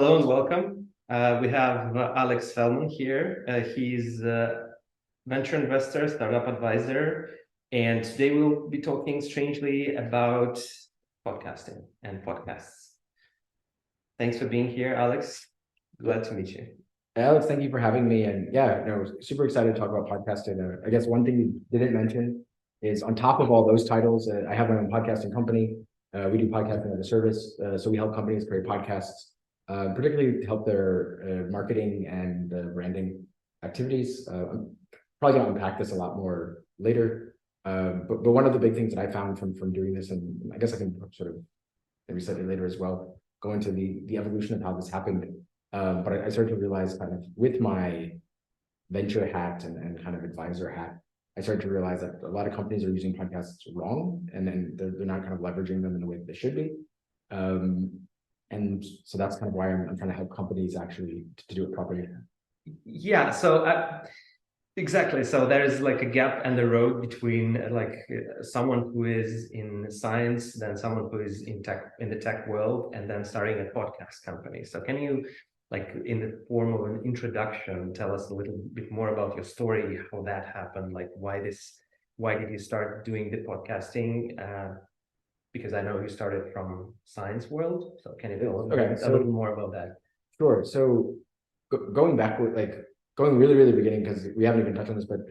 Hello and welcome. We have Alex Felman here. He's a venture investor, startup advisor, and today we'll be talking strangely about podcasting and podcasts. Thanks for being here, Alex. Glad to meet you. Alex, thank you for having me. And yeah, no, super excited to talk about podcasting. I guess one thing you didn't mention is on top of all those titles, I have my own podcasting company. We do podcasting as a service. So we help companies create podcasts, particularly to help their marketing and branding activities. I'm probably going to unpack this a lot more later. But one of the big things that I found from doing this, and I guess I can sort of maybe slightly later as well, go into the evolution of how this happened. But I started to realize kind of with my venture hat and kind of advisor hat, I started to realize that a lot of companies are using podcasts wrong, and then they're not kind of leveraging them in the way that they should be. And so that's kind of why I'm trying to help companies actually to do it properly. Yeah, so exactly. So there's like a gap in the road between someone who is in science, then someone who is in the tech world, and then starting a podcast company. So can you, like in the form of an introduction, tell us a little bit more about your story, how that happened, like why did you start doing the podcasting? Because I know you started from science world. So can you tell us a little more about that? Sure. So going backward, going really beginning, because we haven't even touched on this, but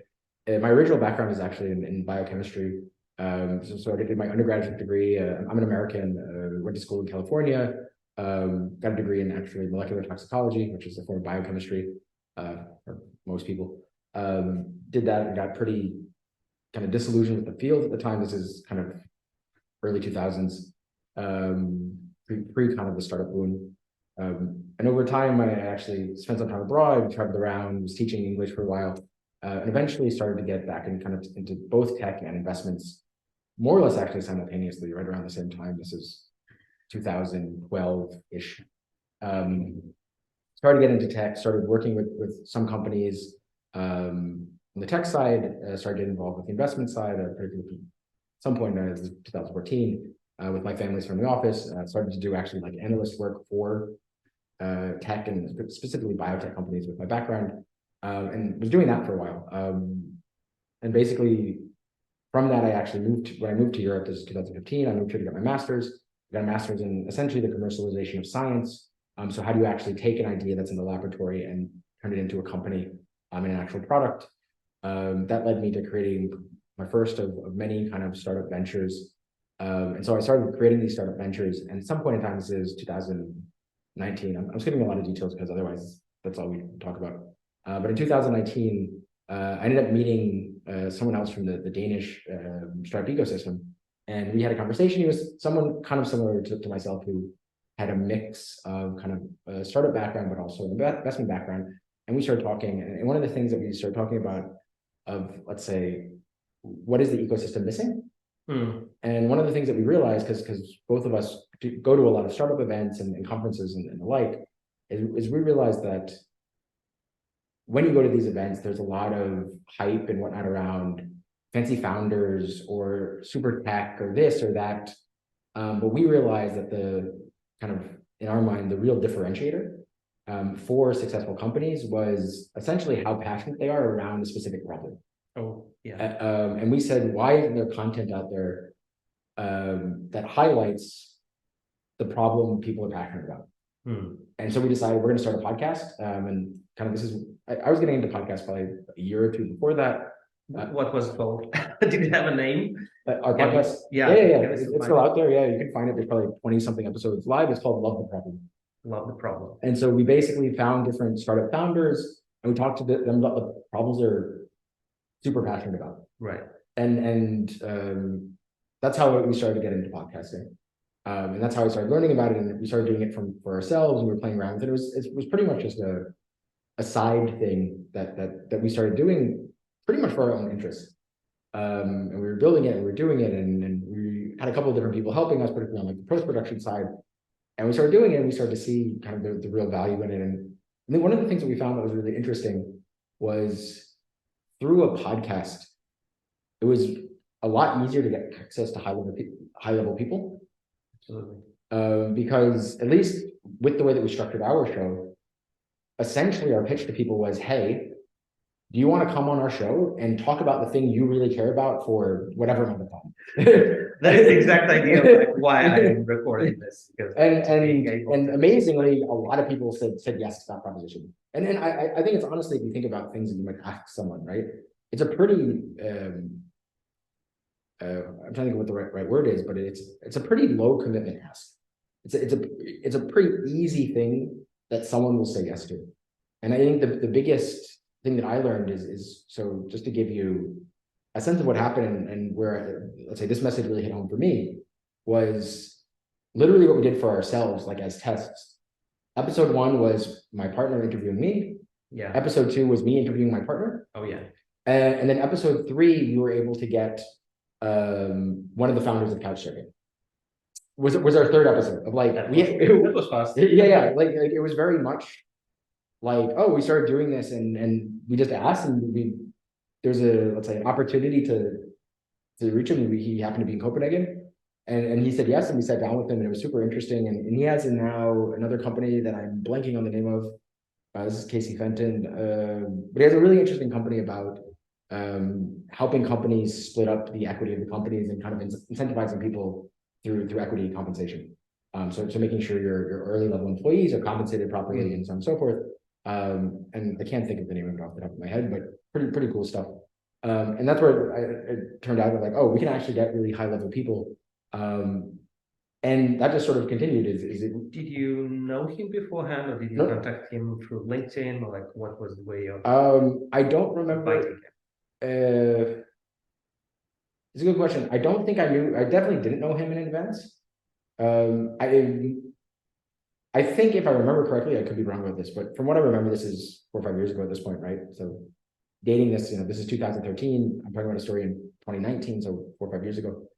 my original background is actually in biochemistry. So I did my undergraduate degree. I'm an American, went to school in California, got a degree in actually molecular toxicology, which is a form of biochemistry for most people. Did that and got pretty kind of disillusioned with the field at the time. This is kind of early 2000s, pre kind of the startup boom. And over time, I actually spent some time abroad, traveled around, was teaching English for a while, and eventually started to get back into both tech and investments, more or less actually simultaneously, right around the same time. This is 2012-ish. Started getting into tech, started working with some companies on the tech side, started getting involved with the investment side, particularly at some point in 2014, with my family's family office, started to do actually like analyst work for tech and specifically biotech companies with my background, and was doing that for a while. And basically from that, when I moved to Europe, this is 2015, I moved here to get my master's. I got a master's in essentially the commercialization of science. So how do you actually take an idea that's in the laboratory and turn it into a company in an actual product? That led me to creating my first of many kind of startup ventures. And so I started creating these startup ventures, and at some point in time, this is 2019. I'm skipping a lot of details because otherwise that's all we talk about. But in 2019, I ended up meeting someone else from the Danish startup ecosystem, and we had a conversation. He was someone kind of similar to myself, who had a mix of kind of a startup background, but also an investment background. And we started talking, and one of the things that we started talking about of, let's say, what is the ecosystem missing? And one of the things that we realized, because both of us go to a lot of startup events and conferences and the like, is we realized that when you go to these events, there's a lot of hype and whatnot around fancy founders or super tech or this or that. But we realized that the kind of, in our mind, the real differentiator for successful companies was essentially how passionate they are around a specific problem. Oh, yeah. And we said, why isn't there content out there that highlights the problem people are passionate about? And so we decided we're going to start a podcast. And kind of I was getting into podcasts probably a year or two before that. What was it called? Did it have a name? Our podcast? Yeah. It's still out there. Yeah, you can find it. There's probably 20-something episodes live. It's called Love the Problem. Love the Problem. And so we basically found different startup founders, and we talked to them about the problems they're super passionate about. Right. And that's how we started to get into podcasting. And that's how we started learning about it. And we started doing it for ourselves, and we were playing around with it. It was pretty much just a side thing that we started doing pretty much for our own interests. And we were building it, and we were doing it, and we had a couple of different people helping us, particularly on like the post-production side. And we started doing it, and we started to see kind of the real value in it. And I think one of the things that we found that was really interesting was through a podcast, it was a lot easier to get access to high level people. Absolutely. Because at least with the way that we structured our show, essentially our pitch to people was, hey, do you want to come on our show and talk about the thing you really care about for whatever amount of time? That is the exact idea of like why I'm recording this. Because and amazingly, a lot of people said yes to that proposition. And I think it's honestly, if you think about things that you might ask someone, right? It's a pretty I'm trying to think what the right word is, but it's a pretty low commitment ask. It's a pretty easy thing that someone will say yes to. And I think the biggest thing that I learned is so just to give you a sense of what happened and where, let's say, this message really hit home for me was literally what we did for ourselves, like as tests. Episode 1 was my partner interviewing me. Yeah. Episode 2 was me interviewing my partner. Oh yeah. And then episode 3, we were able to get one of the founders of Couchsurfing. Was our third episode of like it was fast. Yeah, like it was very much like, oh, we started doing this and we just asked and there's a, let's say, an opportunity to reach him. He happened to be in Copenhagen and he said yes, and we sat down with him and it was super interesting. And he has now another company that I'm blanking on the name of. This is Casey Fenton, but he has a really interesting company about helping companies split up the equity of the companies and kind of incentivizing people through equity compensation. So making sure your early level employees are compensated properly and so on and so forth. And I can't think of the name of it off the top of my head, but pretty cool stuff. And that's where it turned out like, oh, we can actually get really high level people. And that just sort of continued. Did you know him beforehand, or did you contact him through LinkedIn, or like what was the way of? I don't remember. It's a good question. I don't think I knew. I definitely didn't know him in advance. I think if I remember correctly, I could be wrong about this, but from what I remember, this is 4 or 5 years ago at this point, right? So dating this, this is 2013. I'm talking about a story in 2019, so 4 or 5 years ago.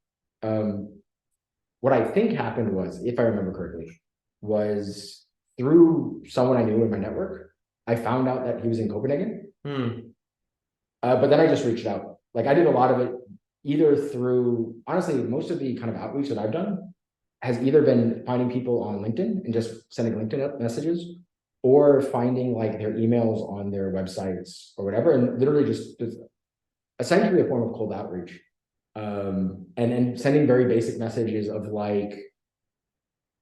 What I think happened was, if I remember correctly, was through someone I knew in my network, I found out that he was in Copenhagen. But then I just reached out. Like I did a lot of it either through, honestly, most of the kind of outreach that I've done has either been finding people on LinkedIn and just sending LinkedIn messages, or finding like their emails on their websites or whatever, and literally just essentially a form of cold outreach. And sending very basic messages of like,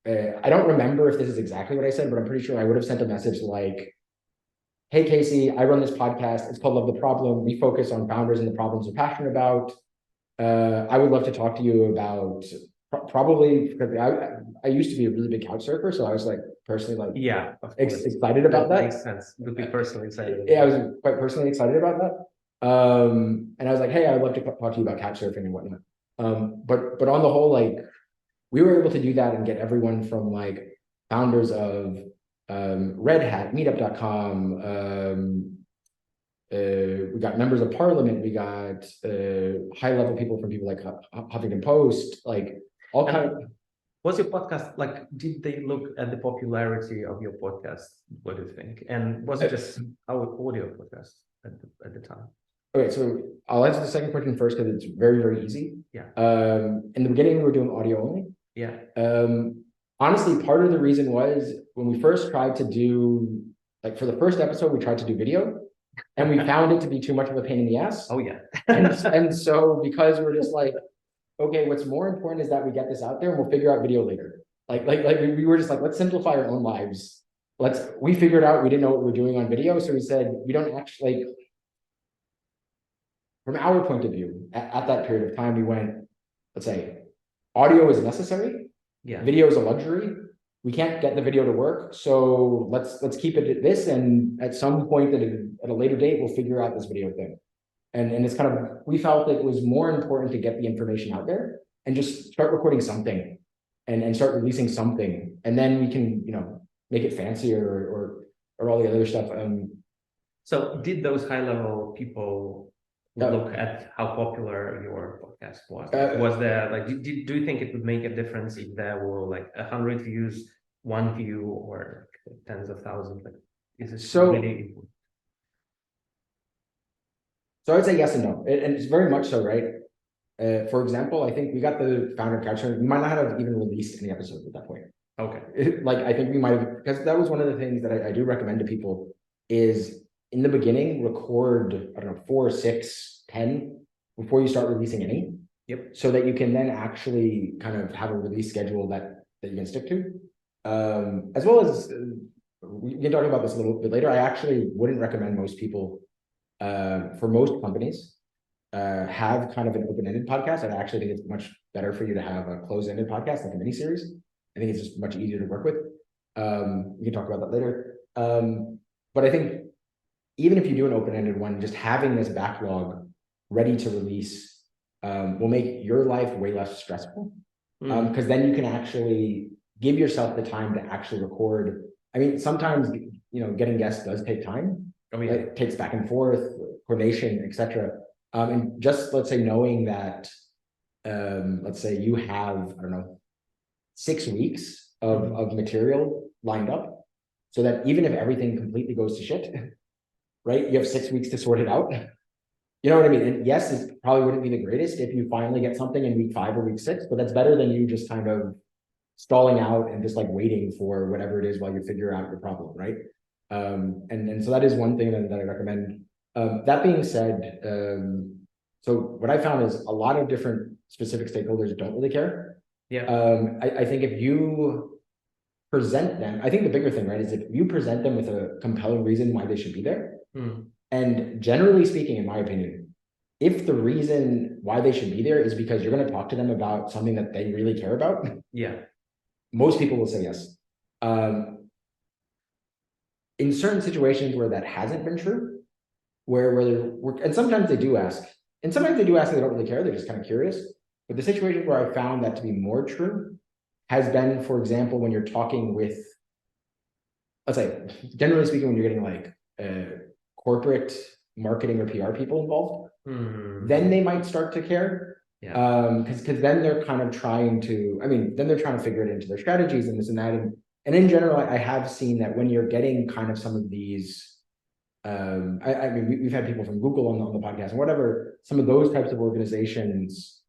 I don't remember if this is exactly what I said, but I'm pretty sure I would have sent a message like, hey, Casey, I run this podcast. It's called Love the Problem. We focus on founders and the problems they're passionate about. I would love to talk to you about probably, I used to be a really big couch surfer. So I was like personally like excited about that. Makes sense. Would be personally excited. Yeah, I was quite personally excited about that. And I was like, hey, I'd love to talk to you about couch surfing and whatnot. But on the whole, like we were able to do that and get everyone from like founders of Red Hat, meetup.com, we got members of parliament, we got high level people from people like Huffington Post, like all kind of. Was your podcast like, did they look at the popularity of your podcast? What do you think? And was it just our audio podcast at the time? Okay, so I'll answer the second question first because it's very, very easy. Yeah. In the beginning, we were doing audio only. Yeah. Honestly, part of the reason was when we first tried to do, like for the first episode, we tried to do video and we found it to be too much of a pain in the ass. Oh yeah. and so because we're just like, okay, what's more important is that we get this out there and we'll figure out video later. Like we were just like, let's simplify our own lives. We figured out we didn't know what we were doing on video. So we said, we don't actually, like, from our point of view, at that period of time, we went, let's say, audio is necessary. Yeah. Video is a luxury. We can't get the video to work. So let's keep it at this. And at some point at a later date, we'll figure out this video thing. And it's kind of, we felt that it was more important to get the information out there and just start recording something and start releasing something. And then we can, make it fancier or all the other stuff. So did those high level people look at how popular your podcast was? Was there like, do you think it would make a difference if there were like 100 views, 1 view, or tens of thousands? Like, is it really important? So I would say yes and no, and it's very much so, right? For example, I think we got the founder couch. We might not have even released any episodes at that point. Okay. Like, I think we might have, because that was one of the things that I do recommend to people is in the beginning, record, I don't know, 4, 6, 10 before you start releasing any. Yep. So that you can then actually kind of have a release schedule that you can stick to. As well as, we can talk about this a little bit later. I actually wouldn't recommend most people, for most companies, have kind of an open-ended podcast. I actually think it's much better for you to have a closed-ended podcast, like a mini series. I think it's just much easier to work with. We can talk about that later. But I think even if you do an open-ended one, just having this backlog ready to release will make your life way less stressful. Because then you can actually give yourself the time to actually record. I mean, sometimes, getting guests does take time. It takes back and forth, coordination, etc. And just, let's say, knowing that, let's say you have, I don't know, 6 weeks of material lined up, so that even if everything completely goes to shit, right, you have 6 weeks to sort it out. You know what I mean? And yes, it probably wouldn't be the greatest if you finally get something in week 5 or week 6, but that's better than you just kind of stalling out and just like waiting for whatever it is while you figure out your problem, right? And so that is one thing that I recommend. That being said, so what I found is a lot of different specific stakeholders don't really care. Yeah. I think if you present them, I think the bigger thing, right, is if you present them with a compelling reason why they should be there. And generally speaking, in my opinion, if the reason why they should be there is because you're going to talk to them about something that they really care about, Yeah, most people will say yes. In certain situations where that hasn't been true, and sometimes they do ask, and sometimes they do ask and they don't really care, they're just kind of curious. But the situations where I found that to be more true has been, for example, when you're talking with, let's say, generally speaking, when you're getting like corporate marketing or PR people involved, then they might start to care. Yeah. Because then they're kind of trying to, then they're trying to figure it into their strategies and this and that. And in general, I have seen that when you're getting kind of some of these, we've had people from Google on the podcast and whatever, some of those types of organizations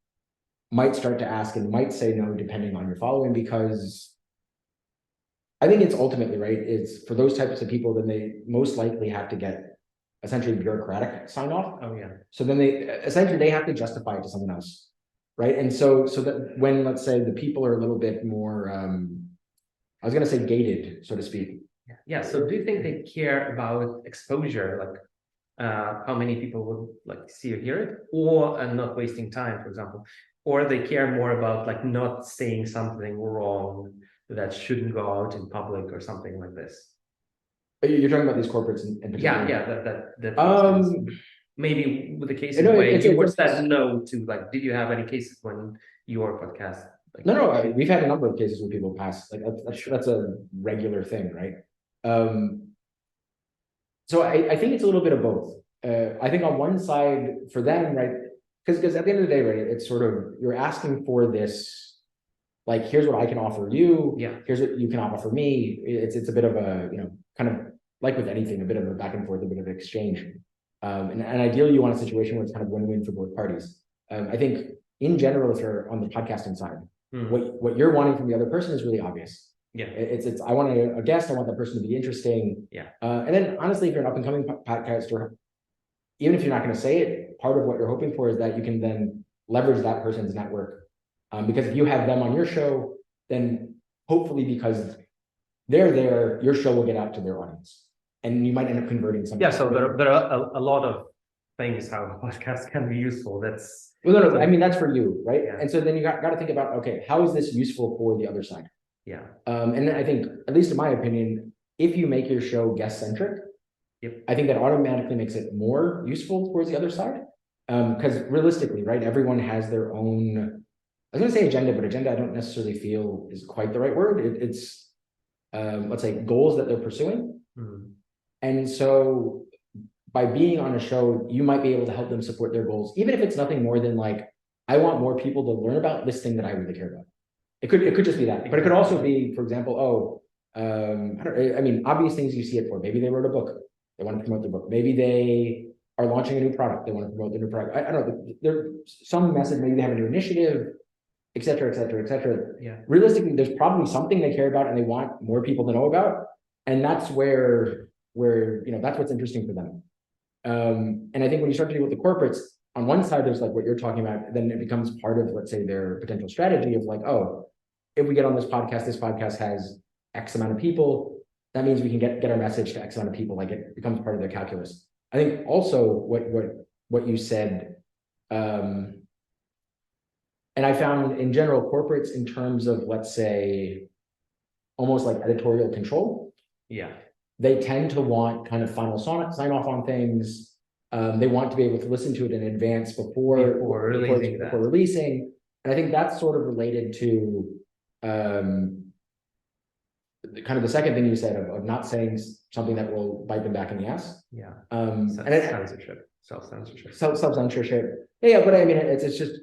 might start to ask and might say no, depending on your following, because I think it's ultimately, right, it's for those types of people, then they most likely have to get essentially bureaucratic sign off. Oh yeah. So then they have to justify it to someone else, right? And so that when, let's say, the people are a little bit more, I was going to say gated, so to speak. Yeah. So do you think they care about exposure, like how many people would like see or hear it, or not wasting time, for example, or they care more about like not saying something wrong that shouldn't go out in public or something like this? You're talking about these corporates in particular? Yeah. Maybe with the cases where you said no to, like, did you have any cases when your podcast? Like, no, we've had a number of cases where people pass. Like that's a regular thing, right? So I think it's a little bit of both. I think on one side for them, right, because at the end of the day, right, it's sort of, you're asking for this, like, here's what I can offer you. Yeah. Here's what you can offer me. It's a bit of a, kind of like with anything, a bit of a back and forth, a bit of an exchange. And ideally you want a situation where it's kind of win-win for both parties. I think in general, if you're on the podcasting side, what you're wanting from the other person is really obvious. Yeah. It's I want a guest, I want that person to be interesting. Yeah. And then honestly, if you're an up and coming podcaster, even if you're not going to say it, part of what you're hoping for is that you can then leverage that person's network. Because if you have them on your show, then hopefully because they're there, your show will get out to their audience, and you might end up converting some. Yeah, so there are a lot of things how podcasts can be useful. That's well, no, I mean, that's for you, right? Yeah. And so then you got to think about, okay, how is this useful for the other side? Yeah. And then I think, at least in my opinion, if you make your show guest centric, I think that automatically makes it more useful towards the other side. Because realistically, right, everyone has their own, I was going to say agenda, but agenda I don't necessarily feel is quite the right word. It's let's say goals that they're pursuing. And so by being on a show, you might be able to help them support their goals, even if it's nothing more than like, I want more people to learn about this thing that I really care about. It could just be that, but it could also be, for example, I mean, obvious things you see it for. Maybe they wrote a book, they want to promote the book. Maybe they are launching a new product. They want to promote the new product. I don't know. There's some message, maybe they have a new initiative, et cetera, et cetera, et cetera. Yeah. Realistically, there's probably something they care about and they want more people to know about. And that's where that's what's interesting for them. And I think when you start to deal with the corporates, on one side, there's like what you're talking about, then it becomes part of, let's say, their potential strategy of like, oh, if we get on this podcast has X amount of people, that means we can get our message to X amount of people. Like it becomes part of their calculus. I think also what you said, and I found in general corporates in terms of, let's say, almost like editorial control. Yeah. They tend to want kind of final sign off on things. They want to be able to listen to it in advance before releasing. And I think that's sort of related to kind of the second thing you said of not saying something that will bite them back in the ass. Yeah. Censorship, self-censorship. Self-censorship. Yeah, but I mean, it's just,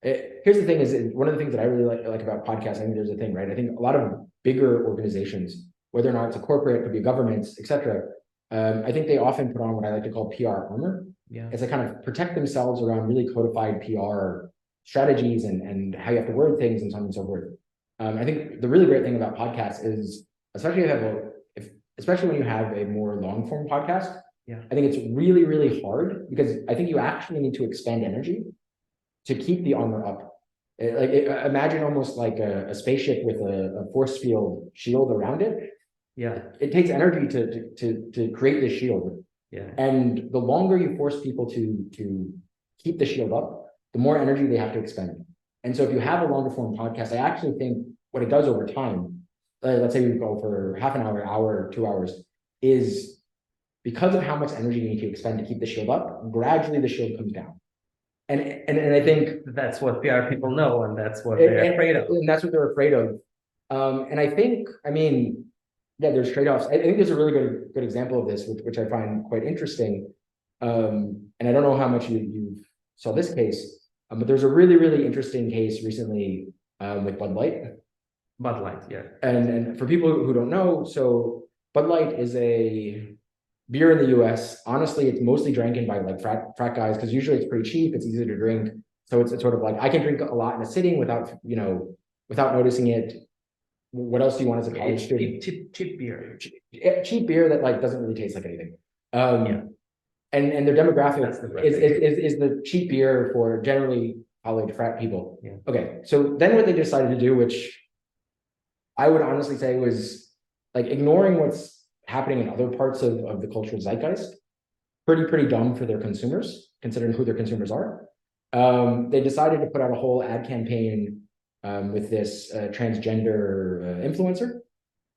here's the thing is one of the things that I really like about podcasts. I think there's a thing, right? I think a lot of bigger organizations, whether or not it's a corporate, it could be governments, et cetera. I think they often put on what I like to call PR armor. Yeah. It's to kind of protect themselves around really codified PR strategies and how you have to word things and so on and so forth. I think the really great thing about podcasts is, especially when you have a more long form podcast, yeah, I think it's really, really hard because I think you actually need to expend energy to keep the armor up. Imagine almost like a spaceship with a force field shield around it. Yeah, it takes energy to create the shield. Yeah, and the longer you force people to keep the shield up, the more energy they have to expend. And so if you have a longer form podcast, I actually think what it does over time, let's say we go for half an hour, 2 hours, is because of how much energy you need to expend to keep the shield up, gradually the shield comes down. And I think that's what PR people know, and that's what they're afraid of. And that's what they're afraid of. And I think, yeah, there's trade-offs. I think there's a really good example of this, which I find quite interesting. And I don't know how much you saw this case, but there's a really, really interesting case recently with Bud Light. Bud Light, yeah. And for people who don't know, so Bud Light is a beer in the US. Honestly, it's mostly drinking by like frat guys because usually it's pretty cheap, it's easy to drink. So it's sort of like I can drink a lot in a sitting without noticing it. What else do you want as a college student? Cheap beer. Cheap beer that like doesn't really taste like anything. Yeah. And their demographic is the cheap beer for generally college frat people. Yeah. Okay, so then what they decided to do, which I would honestly say was like ignoring what's happening in other parts of the cultural zeitgeist, pretty dumb for their consumers, considering who their consumers are. They decided to put out a whole ad campaign with this transgender influencer.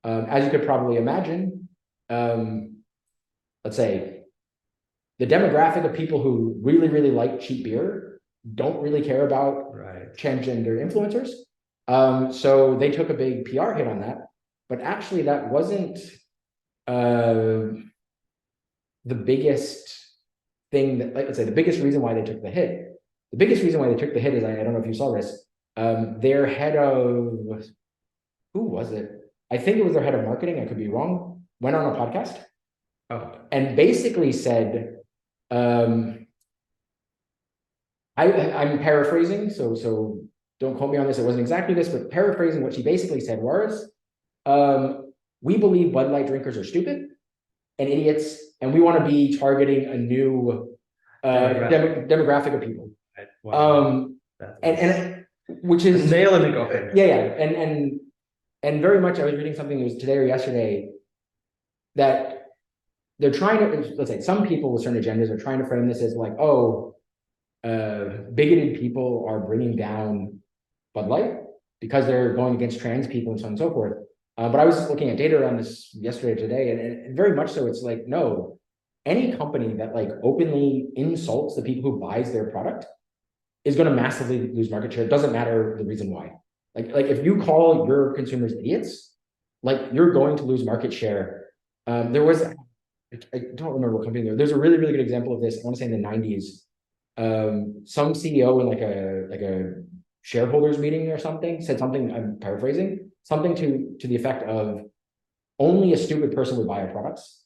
As you could probably imagine, let's say the demographic of people who really, really like cheap beer don't really care about transgender influencers. So they took a big PR hit on that, but actually that wasn't the biggest thing that, let's say, the biggest reason why they took the hit. The biggest reason why they took the hit is, I don't know if you saw this, their head of, who was it? I think it was their head of marketing, I could be wrong, went on a podcast and basically said, I'm paraphrasing, so don't quote me on this, it wasn't exactly this, but paraphrasing what she basically said was, we believe Bud Light drinkers are stupid and idiots, and we want to be targeting a new demographic of people. Wow. And which is nail in the coffin. Yeah, and very much I was reading something, it was today or yesterday, that they're trying to, let's say, some people with certain agendas are trying to frame this as like, bigoted people are bringing down Bud Light because they're going against trans people and so on and so forth. But I was looking at data around this yesterday or today, and very much so, it's like, no, any company that like openly insults the people who buys their product is going to massively lose market share. It doesn't matter the reason why. Like if you call your consumers idiots, like you're going to lose market share. There was, I don't remember what company there's a really, really good example of this. I want to say in the 90s. Some CEO in like a shareholders meeting or something said something, I'm paraphrasing, something to the effect of only a stupid person would buy our products.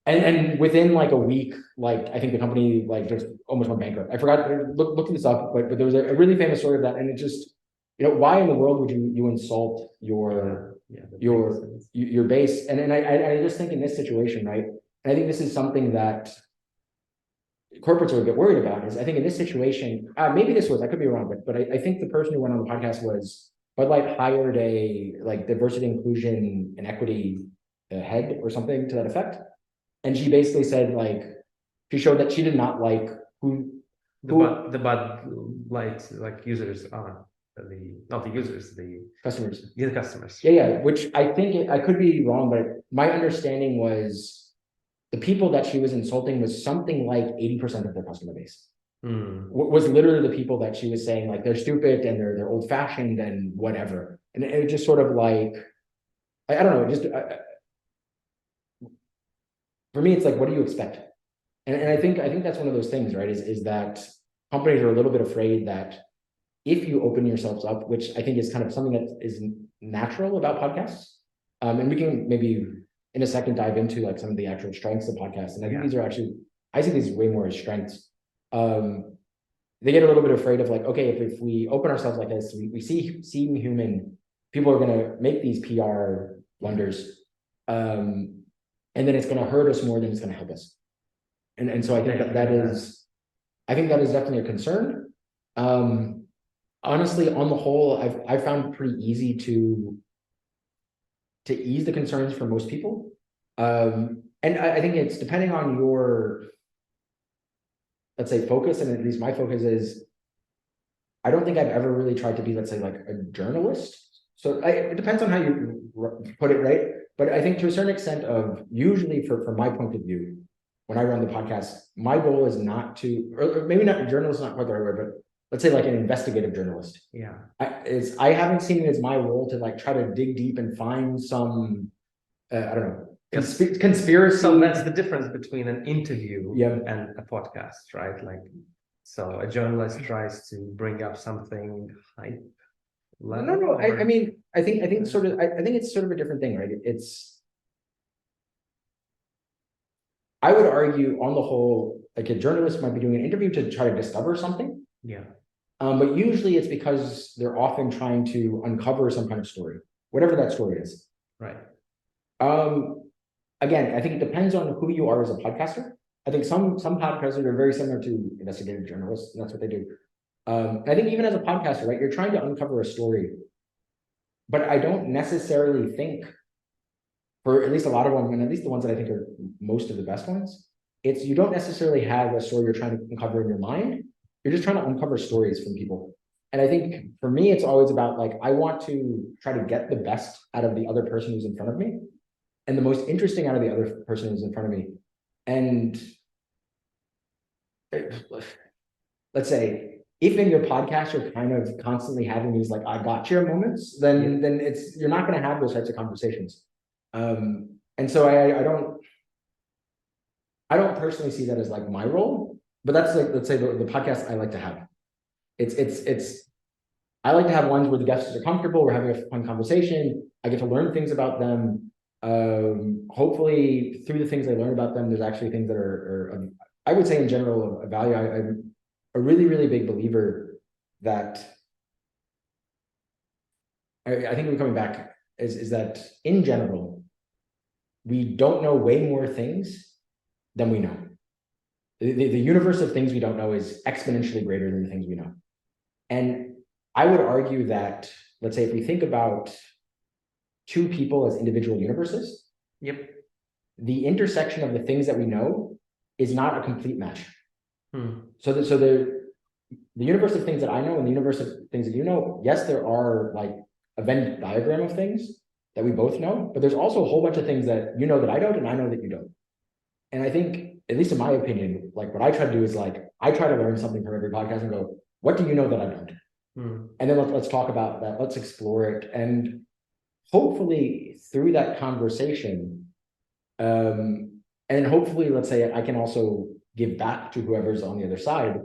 And within like a week, like I think the company like just almost went bankrupt. I forgot look this up, but there was a really famous story of that, and it just, why in the world would you insult your base? And I just think in this situation, right? And I think this is something that corporates are a bit worried about. Is I think in this situation, maybe this was, I could be wrong, but I think the person who went on the podcast was Bud Light hired a like diversity, inclusion, and equity head or something to that effect. And she basically said, like, she showed that she did not like the Bud Light like users are not the users, the customers. Yeah, the customers. Yeah. Which I think I could be wrong, but my understanding was the people that she was insulting was something like 80% of their customer base. Was literally the people that she was saying like they're stupid and they're old fashioned and whatever. And it just sort of like, I don't know, just for me, it's like, what do you expect? And I think that's one of those things, right? Is that companies are a little bit afraid that if you open yourselves up, which I think is kind of something that is natural about podcasts, and we can maybe in a second dive into like some of the actual strengths of podcasts. And I think these are actually, I see these way more as strengths. They get a little bit afraid of like, okay, if we open ourselves like this, we seem human, people are going to make these PR blunders. And then it's going to hurt us more than it's going to help us. And so I think that is definitely a concern. Honestly, on the whole, I've found pretty easy to ease the concerns for most people. And I think it's depending on your, let's say, focus, and at least my focus is, I don't think I've ever really tried to be, let's say, like a journalist. So it depends on how you put it, right? But I think to a certain extent of, usually from my point of view, when I run the podcast, my goal is not to, or maybe not a journalist, not quite the right word, but let's say like an investigative journalist. Yeah. I haven't seen it as my role to like try to dig deep and find some, I don't know, conspiracy. So that's the difference between an interview and a podcast, right? Like, so a journalist tries to bring up something hype. No. I mean, I think it's sort of a different thing, right? I would argue on the whole, like a journalist might be doing an interview to try to discover something. Yeah. But usually it's because they're often trying to uncover some kind of story, whatever that story is. Right. Again, I think it depends on who you are as a podcaster. I think some podcasters are very similar to investigative journalists, and that's what they do. I think even as a podcaster, right, you're trying to uncover a story, but I don't necessarily think, for at least a lot of them, and at least the ones that I think are most of the best ones, it's you don't necessarily have a story you're trying to uncover in your mind. You're just trying to uncover stories from people. And I think for me, it's always about like, I want to try to get the best out of the other person who's in front of me and the most interesting out of the other person who's in front of me. And let's say, if in your podcast you're kind of constantly having these like I gotcha moments, then you're not going to have those types of conversations. And so I don't personally see that as like my role, but that's like, let's say the podcast I like to have. I like to have ones where the guests are comfortable, we're having a fun conversation, I get to learn things about them. Hopefully through the things I learn about them, there's actually things that are I would say in general of value. I'm a really, really big believer that I think we're coming back is that in general, we don't know way more things than we know. The universe of things we don't know is exponentially greater than the things we know. And I would argue that, let's say, if we think about two people as individual universes, the intersection of the things that we know is not a complete match. So the universe of things that I know and the universe of things that you know, yes, there are like a Venn diagram of things that we both know, but there's also a whole bunch of things that you know that I don't and I know that you don't. And I think, at least in my opinion, like what I try to do is like, I try to learn something from every podcast and go, what do you know that I don't? And then let's talk about that. Let's explore it. And hopefully through that conversation, and hopefully, let's say I can also give back to whoever's on the other side.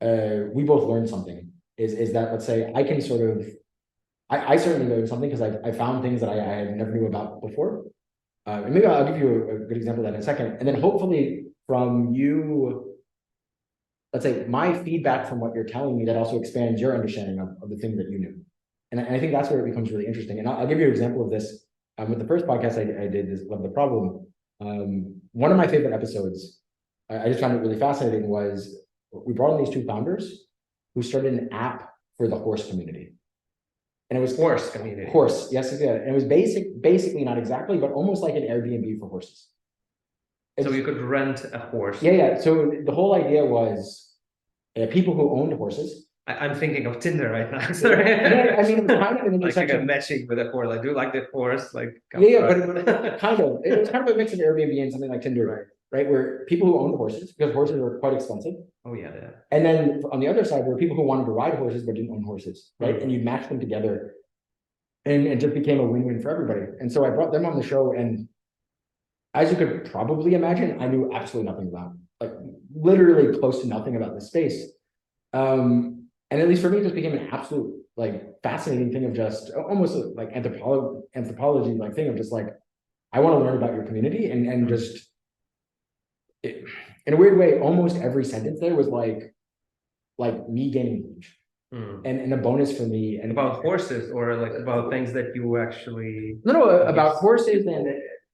We both learned something is that, let's say I can sort of, I certainly learned something because I found things that I never knew about before. And maybe I'll give you a good example of that in a second. And then hopefully from you, let's say my feedback from what you're telling me that also expands your understanding of the thing that you knew. And I think that's where it becomes really interesting. And I'll give you an example of this. With the first podcast I did, is Love the Problem. One of my favorite episodes, I just found it really fascinating, was we brought in these two founders who started an app for the horse community. And it was Horse community. Horse, yes, yeah. And it was basically not exactly, but almost like an Airbnb for horses. So you could rent a horse. Yeah. So the whole idea was people who owned horses. I'm thinking of Tinder right now. Sorry. Yeah, I mean, it was kind of an like you got intersection. matching with a horse. I do like the horse. Like but kind of. It was kind of a mix of Airbnb and something like Tinder, right? Where people who owned horses, because horses are quite expensive. Oh yeah. And then on the other side were people who wanted to ride horses but didn't own horses, right? And you match them together, and it just became a win-win for everybody. And so I brought them on the show, and as you could probably imagine, I knew absolutely nothing about, like literally close to nothing about this space. And at least for me, it just became an absolute like fascinating thing of just almost like anthropology like thing of just like, I want to learn about your community, and just in a weird way, almost every sentence there was like me gaining knowledge. And a bonus for me. And about horses, or like about things that you actually about horses, and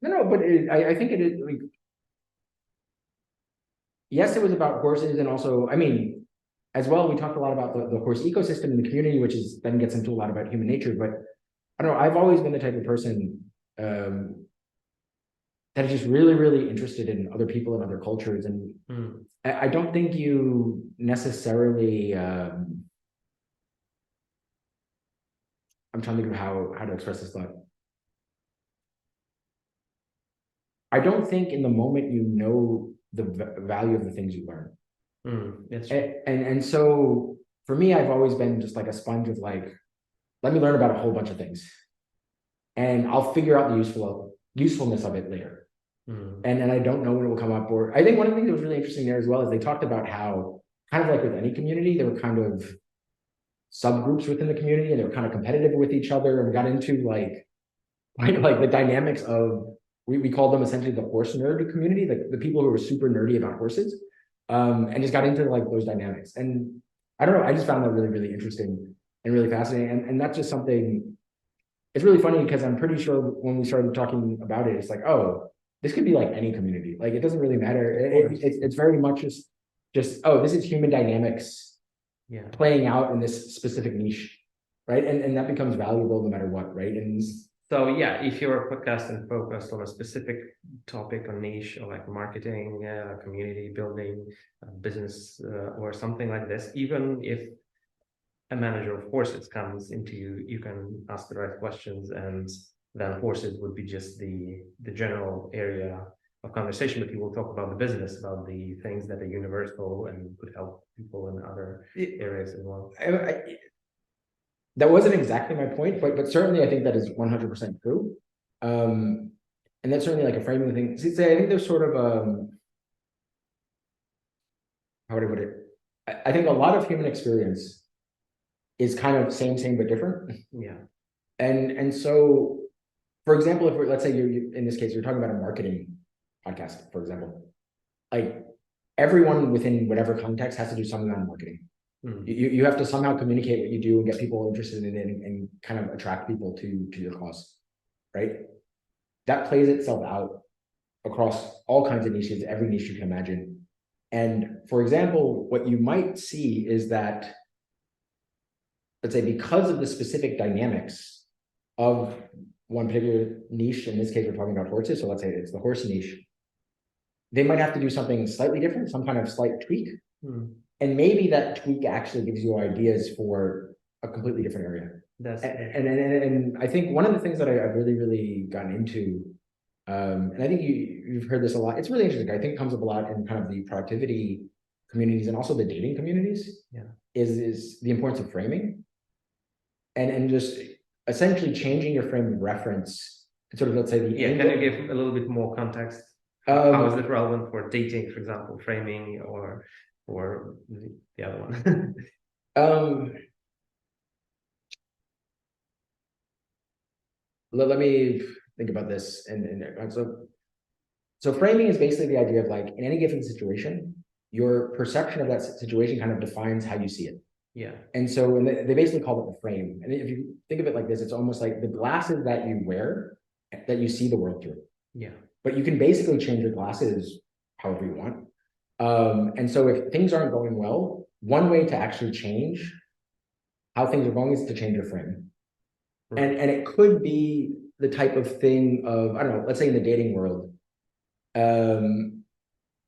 but I think it is like, yes, it was about horses, and also, I mean, as well, we talked a lot about the horse ecosystem in the community, which is then gets into a lot about human nature. But I don't know, I've always been the type of person that is just really, really interested in other people and other cultures. And I don't think you necessarily I'm trying to think of how to express this thought. I don't think in the moment you know the value of the things you learn. And so for me, I've always been just like a sponge of like, let me learn about a whole bunch of things, and I'll figure out the usefulness of it later. And I don't know when it will come up. Or I think one of the things that was really interesting there as well is they talked about how, kind of like with any community, there were kind of subgroups within the community, and they were kind of competitive with each other, and we got into like the dynamics of, we called them essentially the horse nerd community, like the people who were super nerdy about horses, and just got into like those dynamics. And I don't know, I just found that really, really interesting and really fascinating. And that's just something, it's really funny because I'm pretty sure when we started talking about it, it's like, oh, this could be like any community. Like, it doesn't really matter. It's very much just, oh, this is human dynamics playing out in this specific niche, right? And that becomes valuable no matter what, right? And so yeah, if you're a podcast and focused on a specific topic or niche, or like marketing, community building, business, or something like this, even if a manager of horses comes into you, you can ask the right questions, and then horses would be just the general area of conversation, but you will talk about the business, about the things that are universal and could help people in other areas as well. That wasn't exactly my point, but certainly I think that is 100% true. And that's certainly like a framing thing. See, I think there's sort of how would I put it? I think a lot of human experience is kind of same but different. Yeah. And so, for example, if let's say you in this case you're talking about a marketing podcast, for example, like everyone within whatever context has to do something on marketing. You have to somehow communicate what you do and get people interested in it, and kind of attract people to your cause, right? That plays itself out across all kinds of niches, every niche you can imagine. And for example, what you might see is that, let's say, because of the specific dynamics of one particular niche, in this case, we're talking about horses, so let's say it's the horse niche, they might have to do something slightly different, some kind of slight tweak. And maybe that tweak actually gives you ideas for a completely different area. And I think one of the things that I've really, really gotten into, and I think you've heard this a lot, it's really interesting. I think it comes up a lot in kind of the productivity communities and also the dating communities, is the importance of framing. And just essentially changing your frame of reference. Sort of, let's say, can you give a little bit more context? How is it relevant for dating, for example, framing, or for the other one? Let me think about this. And so framing is basically the idea of like in any given situation, your perception of that situation kind of defines how you see it. Yeah. And so and they basically call it the frame. And if you think of it like this, it's almost like the glasses that you wear that you see the world through. Yeah. But you can basically change your glasses however you want. And so if things aren't going well, one way to actually change how things are going is to change your frame. Right. And it could be the type of thing of, I don't know, let's say in the dating world,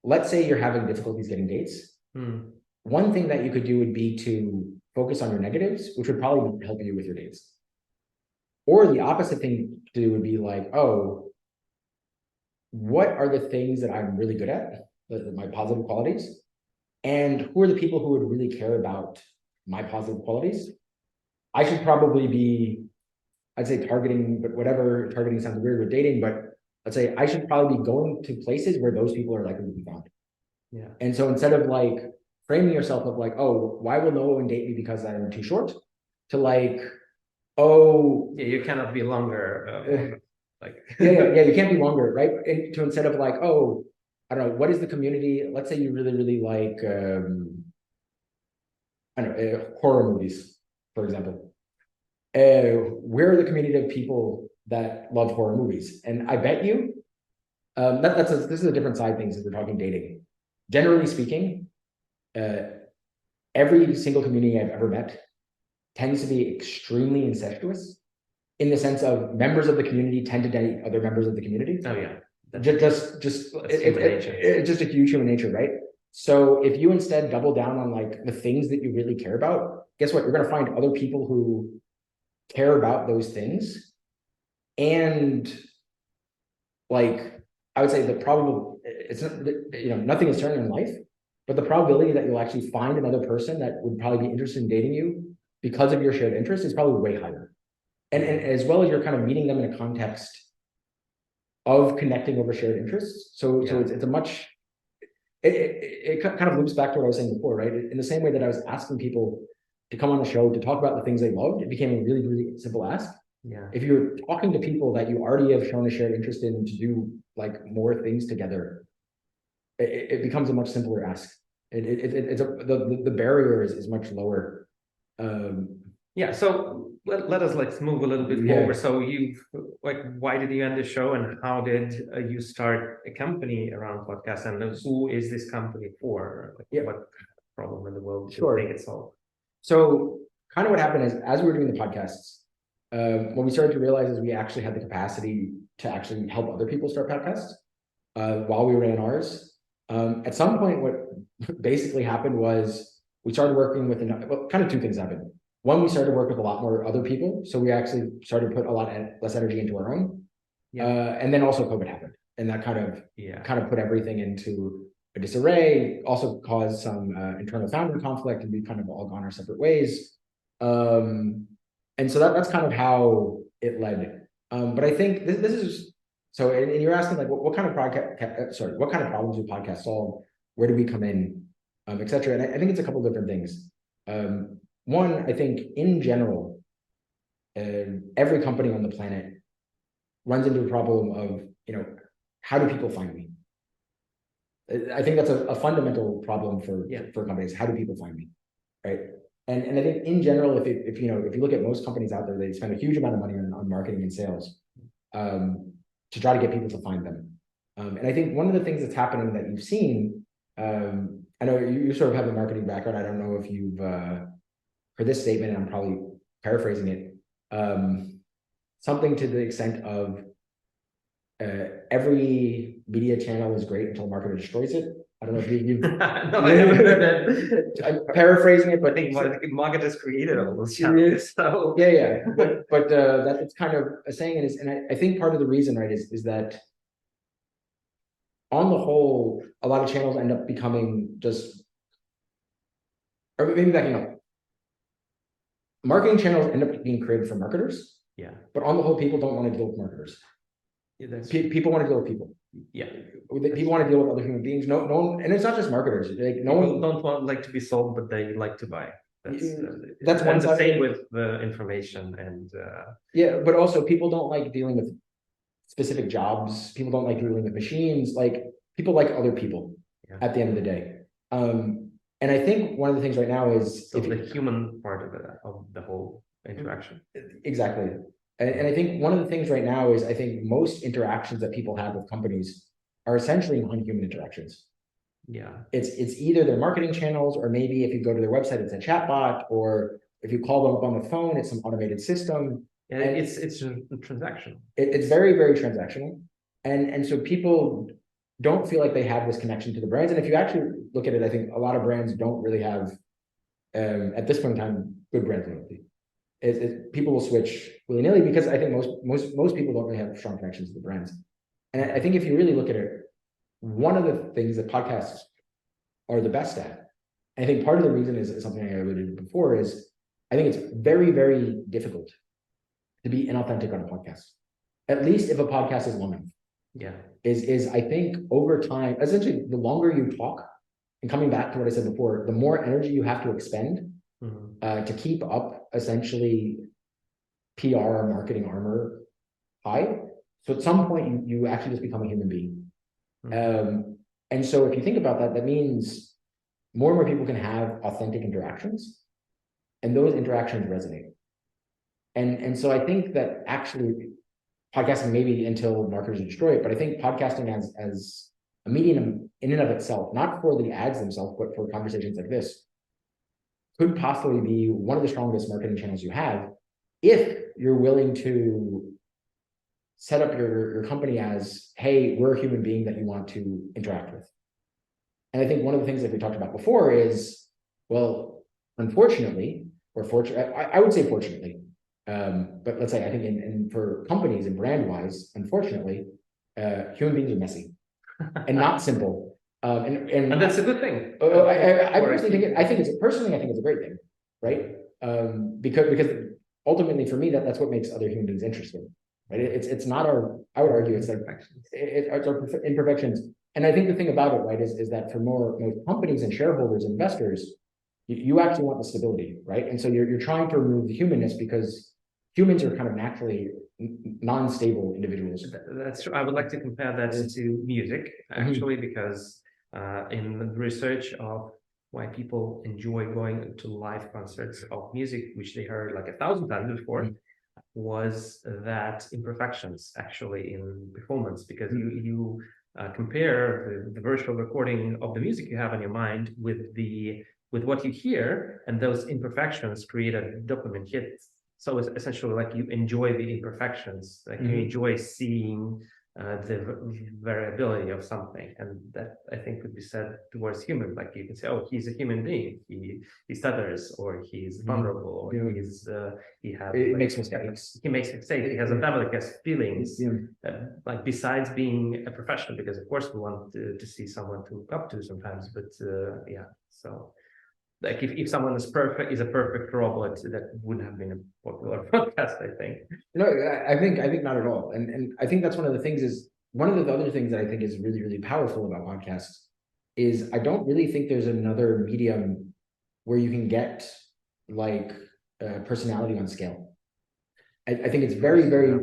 let's say you're having difficulties getting dates. One thing that you could do would be to focus on your negatives, which would probably help you with your dates. Or the opposite thing to do would be like, oh, what are the things that I'm really good at, my positive qualities? And who are the people who would really care about my positive qualities? I should probably be, I'd say targeting, but whatever, targeting sounds weird with dating, but let's say I should probably be going to places where those people are likely to be found. Yeah. And so instead of like framing yourself of like, oh, why will no one date me because I'm too short? To like, oh, yeah, you cannot be longer. Like yeah, you can't be longer, right? And to instead of like, oh, I don't know, what is the community? Let's say you really like, I don't know, horror movies, for example. Where are the community of people that love horror movies? And I bet you, this is a different side things if we're talking dating. Generally speaking, every single community I've ever met tends to be extremely incestuous in the sense of members of the community tend to date other members of the community. Oh yeah. It's just a huge human nature, right? So if you instead double down on like the things that you really care about, guess what? You're going to find other people who care about those things. And like, I would say the probable, it's not, you know, nothing is certain in life, but the probability that you'll actually find another person that would probably be interested in dating you because of your shared interest is probably way higher. And as well as you're kind of meeting them in a context of connecting over shared interests. So it's a much, it kind of loops back to what I was saying before, right? In the same way that I was asking people to come on the show to talk about the things they loved, it became a really, really simple ask. Yeah. If you're talking to people that you already have shown a shared interest in to do like more things together, it becomes a much simpler ask. The barrier is much lower. Yeah, so let us like move a little bit forward. So why did you end the show, and how did you start a company around podcasts, and who is this company for? Like, what problem in the world do you think it solved? So kind of what happened is, as we were doing the podcasts, what we started to realize is we actually had the capacity to actually help other people start podcasts while we ran ours. At some point, what basically happened was we started working with, kind of two things happened. One, we started to work with a lot more other people. So we actually started to put a lot less energy into our own. And then also COVID happened. And that kind of put everything into a disarray, also caused some internal founder conflict, and we've kind of all gone our separate ways. And so that's kind of how it led. But I think this is, so, and you're asking like, what kind of what kind of problems do podcasts solve? Where do we come in, et cetera? And I think it's a couple of different things. One, I think in general, every company on the planet runs into a problem of, you know, how do people find me? I think that's a fundamental problem for companies. How do people find me, right? And I think in general, if you look at most companies out there, they spend a huge amount of money on marketing and sales to try to get people to find them. And I think one of the things that's happening that you've seen, I know you sort of have a marketing background. I don't know if you've heard this statement, and I'm probably paraphrasing it. Something to the extent of every media channel is great until a marketer destroys it. I don't know if you've no, I haven't heard that. I'm paraphrasing it, but I think marketers created all those channels. So but that's kind of a saying it is, and I think part of the reason, right, is that on the whole, a lot of channels end up becoming just, or maybe backing up. Marketing channels end up being created for marketers. Yeah. But on the whole, people don't want to deal with marketers. Yeah, people want to deal with people. Yeah. People want to deal with other human beings. No one, and it's not just marketers. Like no one don't want like to be sold, but they like to buy. That's one side. The same with the information and but also people don't like dealing with specific jobs. People don't like dealing with machines. Like people like other people at the end of the day. And I think one of the things right now is so the human part of the whole interaction. Exactly. And I think one of the things right now is I think most interactions that people have with companies are essentially non-human interactions. Yeah. It's either their marketing channels, or maybe if you go to their website, it's a chatbot, or if you call them up on the phone, it's some automated system. And it's transactional. It's very, very transactional. And so people don't feel like they have this connection to the brands. And if you actually look at it, I think a lot of brands don't really have, at this point in time, good brand loyalty. People will switch willy-nilly because I think most people don't really have strong connections to the brands. And I think if you really look at it, one of the things that podcasts are the best at, I think part of the reason is something I alluded to before, is I think it's very, very difficult to be inauthentic on a podcast. At least if a podcast is long enough. Yeah. Is I think over time, essentially the longer you talk, and coming back to what I said before, the more energy you have to expend to keep up essentially PR or marketing armor high. So at some point you actually just become a human being. And so if you think about that, that means more and more people can have authentic interactions, and those interactions resonate. And so I think that actually podcasting, maybe until marketers destroy it, but I think podcasting as a medium in and of itself, not for the ads themselves, but for conversations like this, could possibly be one of the strongest marketing channels you have if you're willing to set up your company as, hey, we're a human being that you want to interact with. And I think one of the things that we talked about before is, well, unfortunately, or fortunately, I would say fortunately, but let's say I think in for companies and brand wise, unfortunately, human beings are messy and not simple. And that's a good thing. I personally think I think it's a great thing, right? Because ultimately for me that's what makes other human beings interesting, right? It's not our, I would argue it's like it's our imperfections. And I think the thing about it, right, is that for most companies and shareholders, investors, you actually want the stability, right? And so you're trying to remove the humanness because humans are kind of naturally non-stable individuals. That's true. I would like to compare that to music, actually, because in the research of why people enjoy going to live concerts of music, which they heard like 1,000 times before, was that imperfections actually in performance, because you compare the virtual recording of the music you have in your mind with what you hear, and those imperfections create a dopamine hit. So it's essentially like you enjoy the imperfections, like you enjoy seeing the variability of something, and that I think could be said towards human. Like you can say, oh, he's a human being. He stutters, or he's vulnerable, or he makes mistakes. He makes mistakes. He has a family, he has feelings. Like besides being a professional, because of course we want to see someone to look up to sometimes, but yeah. So like if someone is a perfect robot, that wouldn't have been a popular podcast, I think. No, I think not at all. And I think that's one of the things is one of the other things that I think is really, really powerful about podcasts is I don't really think there's another medium where you can get like personality on scale. I think it's very, very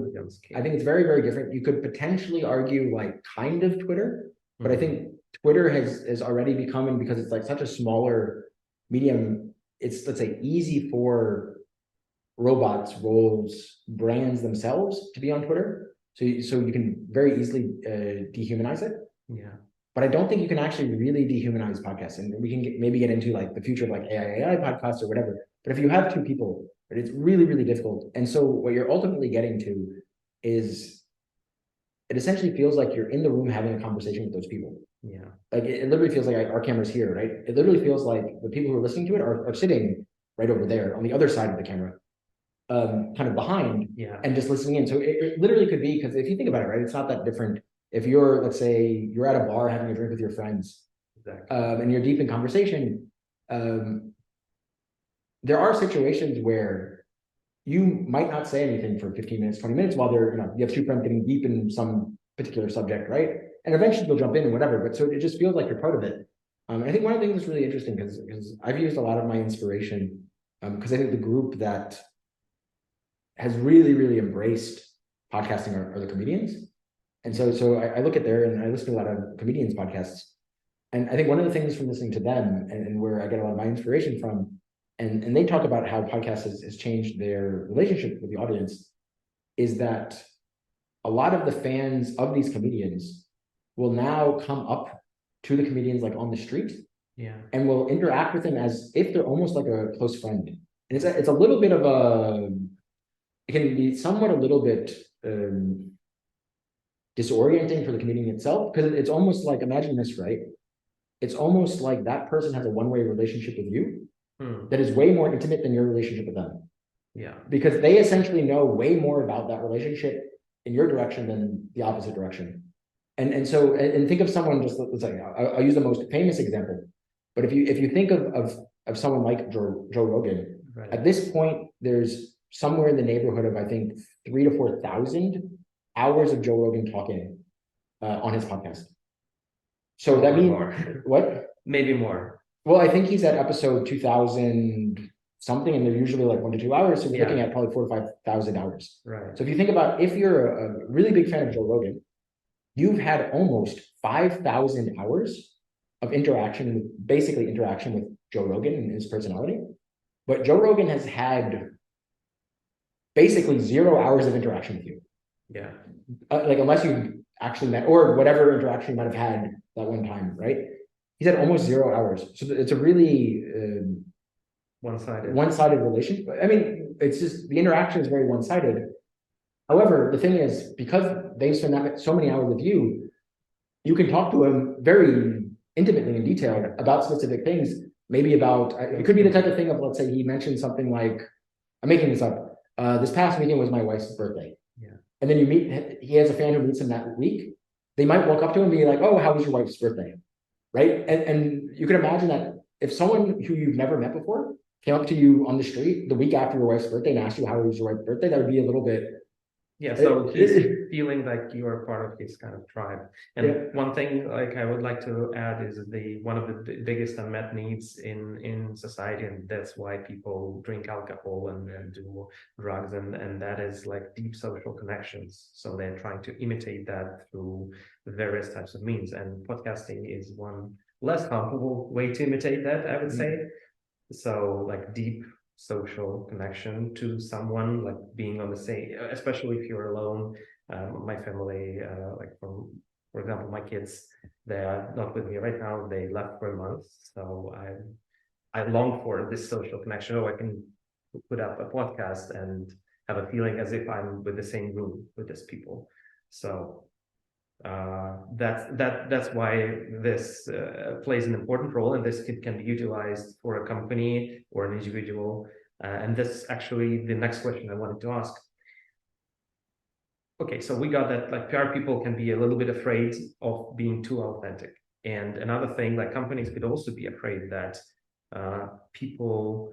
different. You could potentially argue like kind of Twitter, but I think Twitter has already become, and because it's like such a smaller medium, it's, let's say, easy for robots, roles, brands themselves to be on Twitter. So you can very easily dehumanize it. Yeah. But I don't think you can actually really dehumanize podcasts. And we can maybe get into like the future of like AI podcasts or whatever. But if you have two people, it's really, really difficult. And so what you're ultimately getting to is it essentially feels like you're in the room having a conversation with those people. Yeah. Like it literally feels like our camera's here, right? It literally feels like the people who are listening to it are sitting right over there on the other side of the camera, kind of behind, and just listening in. So it literally could be, because if you think about it, right, it's not that different. If you're, let's say, you're at a bar having a drink with your friends, and you're deep in conversation, there are situations where you might not say anything for 15 minutes, 20 minutes while you have two friends getting deep in some particular subject, right? And eventually you'll jump in and whatever, but so it just feels like you're part of it. I think one of the things that's really interesting, because I've used a lot of my inspiration, because I think the group that has really, really embraced podcasting are the comedians. And so I look at there and I listen to a lot of comedians podcasts. And I think one of the things from listening to them and where I get a lot of my inspiration from, and they talk about how podcasts has changed their relationship with the audience, is that a lot of the fans of these comedians will now come up to the comedians like on the street and will interact with them as if they're almost like a close friend. And it's a little bit of it can be somewhat a little bit disorienting for the comedian itself, because it's almost like, imagine this, right? It's almost like that person has a one-way relationship with you that is way more intimate than your relationship with them. Yeah. Because they essentially know way more about that relationship in your direction than the opposite direction. And so think of someone, just let's say, I'll use the most famous example, but if you think of someone like Joe Rogan, right. At this point, there's somewhere in the neighborhood of, I think, 3,000 to 4,000 hours of Joe Rogan talking on his podcast. So that means what? Maybe more. Well, I think he's at episode 2000 something, and they're usually like 1 to 2 hours. So we're looking at probably 4,000 to 5,000 hours. Right. So if you think about, if you're a really big fan of Joe Rogan, you've had almost 5,000 hours of interaction with Joe Rogan and his personality. But Joe Rogan has had basically 0 hours of interaction with you. Yeah. Like, unless you actually met, or whatever interaction you might have had that one time, right? He's had almost 0 hours. So it's a really one-sided relationship. I mean, it's just, the interaction is very one-sided. However, the thing is, because they spend so many hours with you, you can talk to him very intimately in detail about specific things. Maybe about, it could be the type of thing of, let's say he mentioned something like, I'm making this up, this past weekend was my wife's birthday. Yeah. And then he has a fan who meets him that week. They might walk up to him and be like, oh, how was your wife's birthday? Right? And you can imagine that if someone who you've never met before came up to you on the street the week after your wife's birthday and asked you how was your wife's birthday, that would be a little bit. Yeah, so he's feeling like you are part of his kind of tribe. And one thing like I would like to add is one of the biggest unmet needs in society, and that's why people drink alcohol and do drugs, and that is like deep social connections. So they're trying to imitate that through various types of means, and podcasting is one less harmful way to imitate that, I would say. So like deep social connection to someone, like being on the same, especially if you're alone. My family, like for example, my kids, they are not with me right now. They left for a month, so I long for this social connection. Oh, I can put up a podcast and have a feeling as if I'm with the same room with these people. So that's why this plays an important role, and this can be utilized for a company or an individual. And this actually the next question I wanted to ask. Okay, so we got that like PR people can be a little bit afraid of being too authentic. And another thing, like companies could also be afraid that people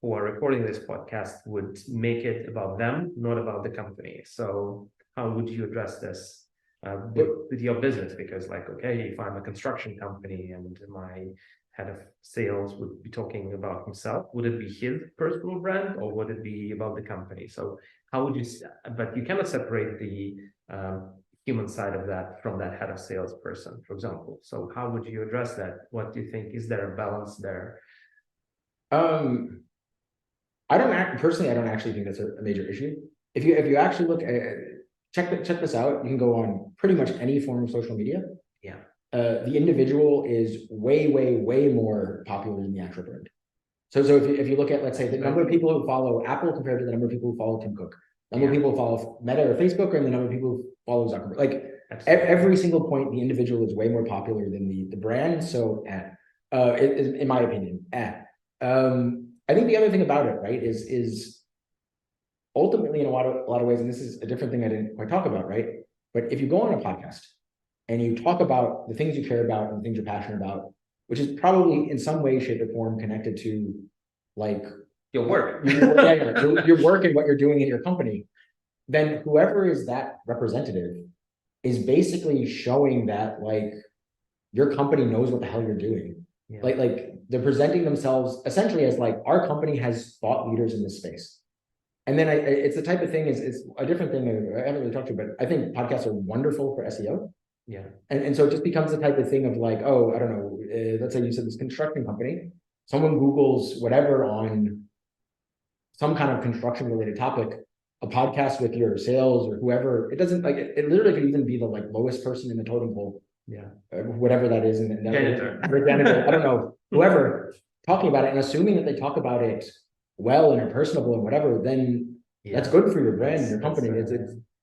who are recording this podcast would make it about them, not about the company. So how would you address this with your business? Because like, okay, if I'm a construction company and my head of sales would be talking about himself, would it be his personal brand or would it be about the company? So how would you, but you cannot separate the human side of that from that head of sales person, for example. So how would you address that? What do you think? Is there a balance there? I don't actually think that's a major issue. If you actually look at, check this out, you can go on pretty much any form of social media. Yeah. The individual is way more popular than the actual brand. So if you look at, let's say, the number of people who follow Apple compared to the number of people who follow Tim Cook, the number of people who follow Meta or Facebook, and the number of people who follow Zuckerberg, like every single point, the individual is way more popular than the brand. So it is, in my opinion, I think the other thing about it, right, is ultimately in a lot of ways, and this is a different thing I didn't quite talk about, right? But if you go on a podcast and you talk about the things you care about and the things you're passionate about, which is probably in some way, shape, or form connected to like your work, your work and what you're doing in your company, then whoever is that representative is basically showing that like your company knows what the hell you're doing. Yeah. Like they're presenting themselves essentially as like, our company has thought leaders in this space. And then it's the type of thing it's a different thing I haven't really talked to, but I think podcasts are wonderful for SEO. Yeah. And so it just becomes the type of thing of like, oh, I don't know, let's say you said this construction company, someone Googles whatever on some kind of construction related topic, a podcast with your sales or whoever, it doesn't like it literally could even be the like lowest person in the totem pole. Yeah. Whatever that is. And Janitor. Janitor, I don't know, whoever talking about it and assuming that they talk about it well and are personable and whatever, then that's good for your brand, your company.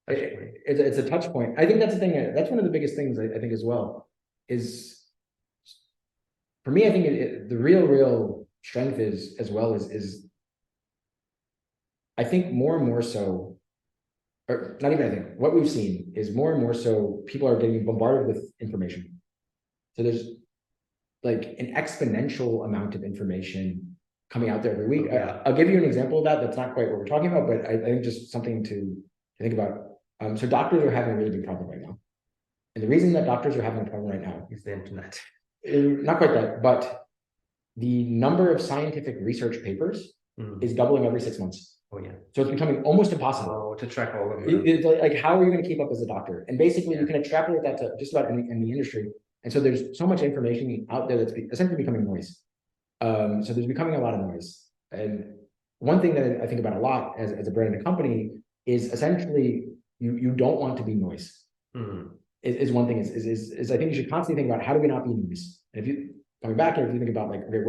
It's a touch point. I think that's the thing. That's one of the biggest things I think as well is for me, I think the real strength is as well is I think more and more so, or not even I think, what we've seen is more and more so people are getting bombarded with information. So there's like an exponential amount of information coming out there every week. I'll give you an example of that. That's not quite what we're talking about, but I think just something to think about. So doctors are having a really big problem right now. And the reason that doctors are having a problem right now is the internet. Not quite that, but the number of scientific research papers is doubling every 6 months. Oh yeah. So it's becoming almost impossible to track all of them. It's like how are you going to keep up as a doctor? And basically you can extrapolate that to just about any industry. And so there's so much information out there that's essentially becoming noise. So there's becoming a lot of noise. And one thing that I think about a lot as a brand and a company is essentially you don't want to be noise. Is one thing is I think you should constantly think about how do we not be noise. And if you coming back and if you think about like, okay,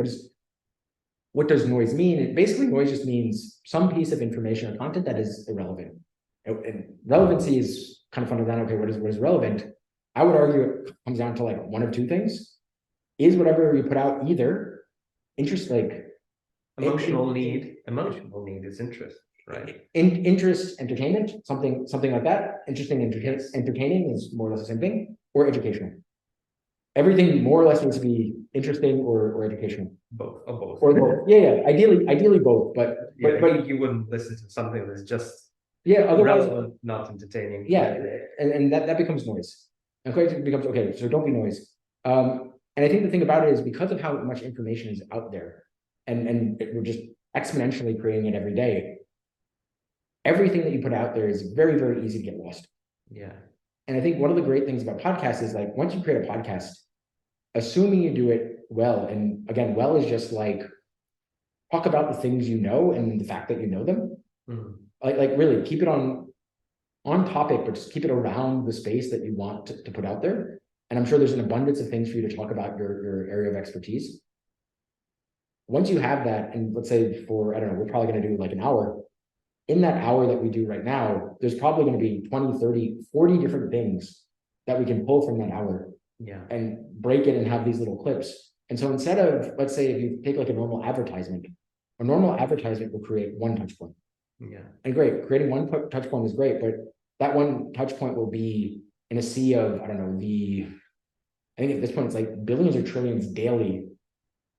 what does noise mean? Basically noise just means some piece of information or content that is irrelevant. And relevancy is kind of fundamental. Okay, what is relevant? I would argue it comes down to like one of two things. Is whatever you put out either interest, like emotional need is interest, right? Interest, entertainment, something like that. Interesting, entertaining is more or less the same thing, or educational. Everything more or less needs to be interesting or educational. Both. Or both. Yeah. Ideally both. But you wouldn't listen to something that's just otherwise relevant, not entertaining. Yeah, and that becomes noise. And it becomes okay. So don't be noise. And I think the thing about it is because of how much information is out there, and we're just exponentially creating it every day. Everything that you put out there is very, very easy to get lost. Yeah. And I think one of the great things about podcasts is like once you create a podcast, assuming you do it well, and again, well is just like talk about the things you know and the fact that you know them. Like really keep it on topic, but just keep it around the space that you want to put out there. And I'm sure there's an abundance of things for you to talk about your area of expertise. Once you have that, and let's say for, I don't know, we're probably going to do like an hour. In that hour that we do right now, there's probably going to be 20, 30, 40 different things that we can pull from that hour and break it and have these little clips. And so instead of, let's say if you take like a normal advertisement will create one touch point. Yeah. And great, creating one touch point is great, but that one touch point will be in a sea of, I don't know, I think at this point it's like billions or trillions daily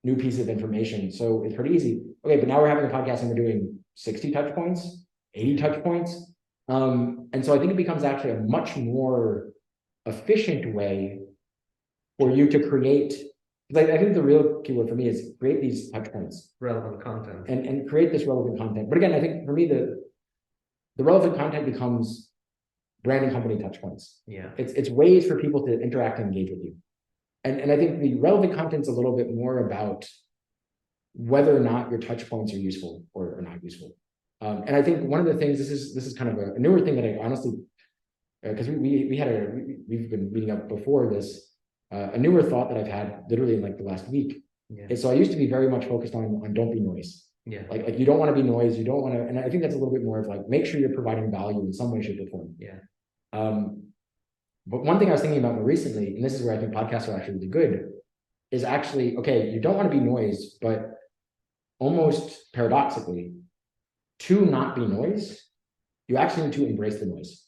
new pieces of information. So it's pretty easy. Okay, but now we're having a podcast and we're doing 60 touch points, 80 touch points. And so I think it becomes actually a much more efficient way for you to create, like I think the real keyword for me is create these touch points. Relevant content. And create this relevant content. But again, I think for me, the relevant content becomes branding company touch points. Yeah. It's ways for people to interact and engage with you. And I think the relevant content's a little bit more about whether or not your touch points are useful or not useful. And I think one of the things, this is kind of a newer thing that I honestly, because we've been reading up before this, a newer thought that I've had literally in like the last week. Is so I used to be very much focused on don't be noise. Yeah. Like you don't want to be noise, you don't want to, and I think that's a little bit more of like, make sure you're providing value in some way, shape, or form. Yeah. But one thing I was thinking about more recently, and this is where I think podcasts are actually really good, is actually, okay, you don't want to be noise, but almost paradoxically, to not be noise, you actually need to embrace the noise.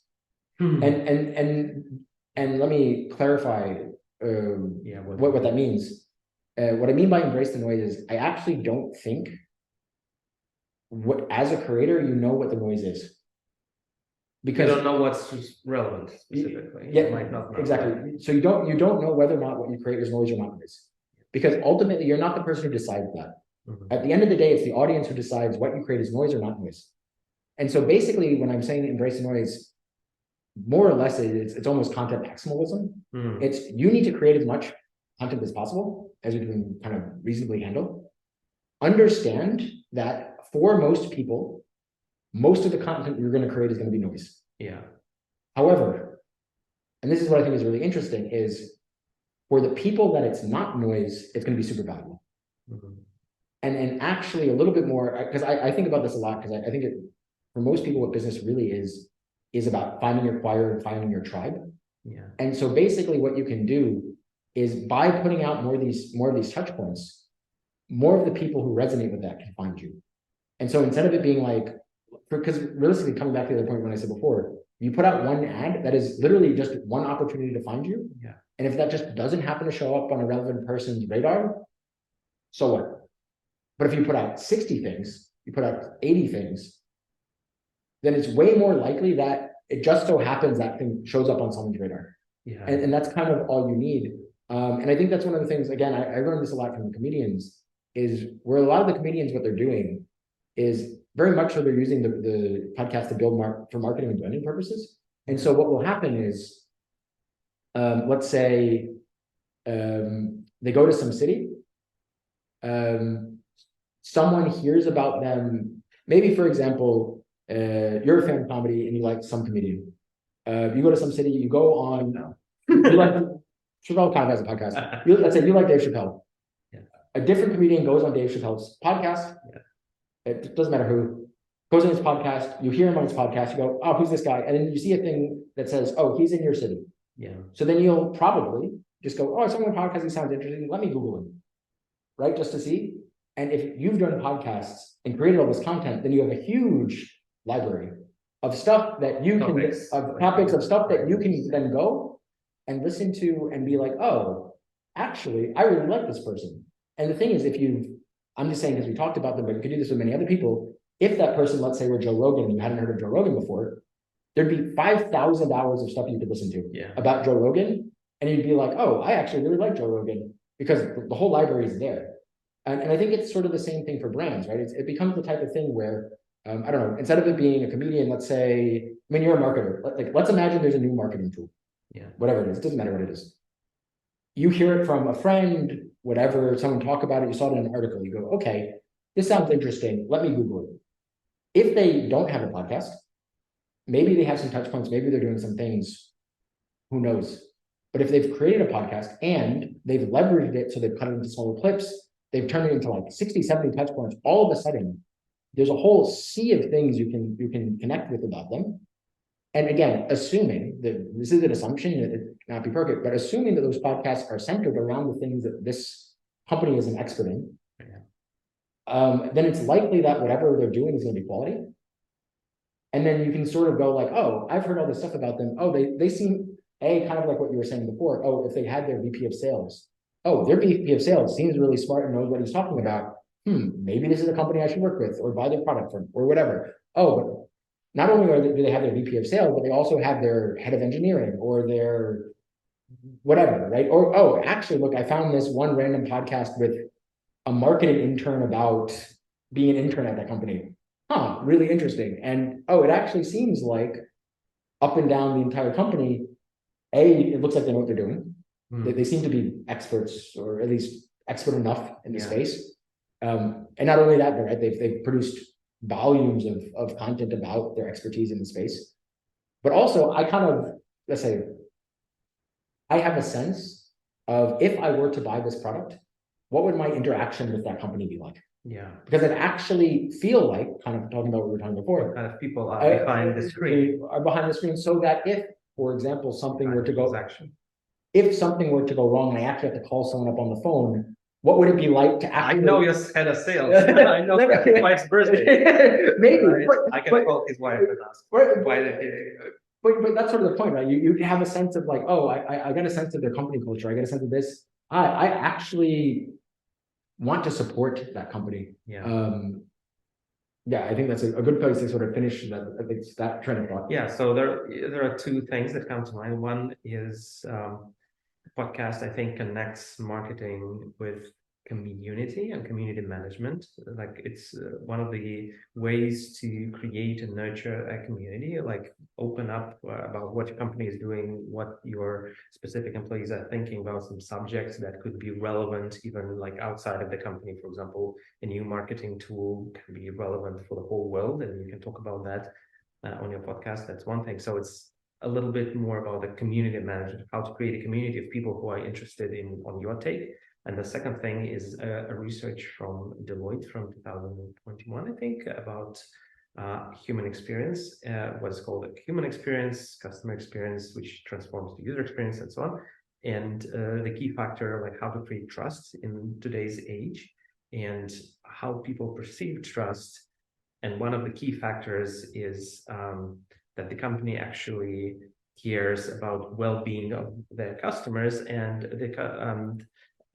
And let me clarify what that means. What I mean by embrace the noise is I actually don't think as a creator, you know what the noise is. Because you don't know what's relevant specifically. Yeah, you might not know exactly. That. So you don't know whether or not what you create is noise or not noise. Because ultimately you're not the person who decides that. At the end of the day, it's the audience who decides what you create is noise or not noise. And so basically, when I'm saying embrace the noise, more or less, it's almost content maximalism. It's you need to create as much content as possible as you can kind of reasonably handle. Understand that for most people, most of the content you're going to create is going to be noise. Yeah. However, and this is what I think is really interesting, is for the people that it's not noise, it's going to be super valuable. And actually a little bit more, because I think about this a lot, because I think for most people, what business really is about finding your choir and finding your tribe. Yeah. And so basically what you can do is by putting out more of these touch points, more of the people who resonate with that can find you. And so instead of it being like, because realistically, coming back to the point when I said before, you put out one ad that is literally just one opportunity to find you. Yeah. And if that just doesn't happen to show up on a relevant person's radar, so what? But if you put out 60 things, you put out 80 things, then it's way more likely that it just so happens that thing shows up on someone's radar. Yeah. And that's kind of all you need. And I think that's one of the things, again, I learned this a lot from the comedians, is where a lot of the comedians, what they're doing is very much so they're using the podcast to build for marketing and branding purposes. And so what will happen is, let's say they go to some city, someone hears about them, maybe for example, you're a fan of comedy and you like some comedian. You go to some city, you go on, you like, Chappelle kind of has a podcast. Let's say you like Dave Chappelle. Yeah. A different comedian goes on Dave Chappelle's podcast. Yeah. It doesn't matter who. Goes on his podcast, you hear him on his podcast, you go, oh, who's this guy? And then you see a thing that says, oh, he's in your city. Yeah. So then you'll probably just go, oh, someone podcast, he sounds interesting. Let me Google him. Right? Just to see. And if you've done podcasts and created all this content, then you have a huge library of stuff that you of stuff that you can then go and listen to and be like, oh, actually, I really like this person. And the thing is, I'm just saying because we talked about them, but you could do this with many other people. If that person, let's say, were Joe Rogan, and you hadn't heard of Joe Rogan before, there'd be 5,000 hours of stuff you could listen to about Joe Rogan. And you'd be like, oh, I actually really like Joe Rogan because the whole library is there. And I think it's sort of the same thing for brands, right? It becomes the type of thing where, I don't know, instead of it being a comedian, let's say, I mean, you're a marketer. Let's imagine there's a new marketing tool. Yeah. Whatever it is, it doesn't matter what it is. You hear it from a friend, whatever, someone talk about it, you saw it in an article, you go, okay, this sounds interesting, let me Google it. If they don't have a podcast, maybe they have some touch points, maybe they're doing some things, who knows? But if they've created a podcast and they've leveraged it, so they've cut it into smaller clips, they've turned it into like 60, 70 touch points, all of a sudden, there's a whole sea of things you can connect with about them. And again, assuming that this is an assumption, that it cannot be perfect, but assuming that those podcasts are centered around the things that this company is an expert in, then it's likely that whatever they're doing is going to be quality. And then you can sort of go like, oh, I've heard all this stuff about them. Oh, they seem, kind of like what you were saying before. Oh, if they had their VP of sales. Oh, their VP of sales seems really smart and knows what he's talking about. Maybe this is a company I should work with or buy their product from or whatever. Oh, but not only do they have their VP of sales, but they also have their head of engineering or their whatever, right? Or, oh, actually, look, I found this one random podcast with a marketing intern about being an intern at that company. Really interesting. And, oh, it actually seems like up and down the entire company, it looks like they know what they're doing. They seem to be experts or at least expert enough in the space. And not only that, but right, they've produced volumes of content about their expertise in the space. But also I kind of, let's say, I have a sense of if I were to buy this product, what would my interaction with that company be like? Yeah. Because it actually feel like, kind of talking about what we were talking before. What kind of people are behind the screen. Are behind the screen so that if, for example, something were to go, if something were to go wrong and I actually have to call someone up on the phone, what would it be like to actually... I know your head of sales. I know his wife's birthday. Maybe. Right? I can call his wife and ask why they... But that's sort of the point, right? You have a sense of like, oh, I got a sense of their company culture. I get a sense of this. I actually want to support that company. Yeah. I think that's a good place to sort of finish that train of thought. Yeah. So there are two things that come to mind. One is podcast, I think, connects marketing with community and community management. Like it's one of the ways to create and nurture a community, like open up about what your company is doing, what your specific employees are thinking about, some subjects that could be relevant even like outside of the company. For example, a new marketing tool can be relevant for the whole world, and you can talk about that on your podcast. That's one thing. So it's a little bit more about the community management, how to create a community of people who are interested in on your take. And the second thing is a research from Deloitte from 2021, I think, about human experience, what's called a human experience, customer experience, which transforms to user experience and so on. And the key factor, like how to create trust in today's age and how people perceive trust. And one of the key factors is that the company actually cares about well-being of their customers, and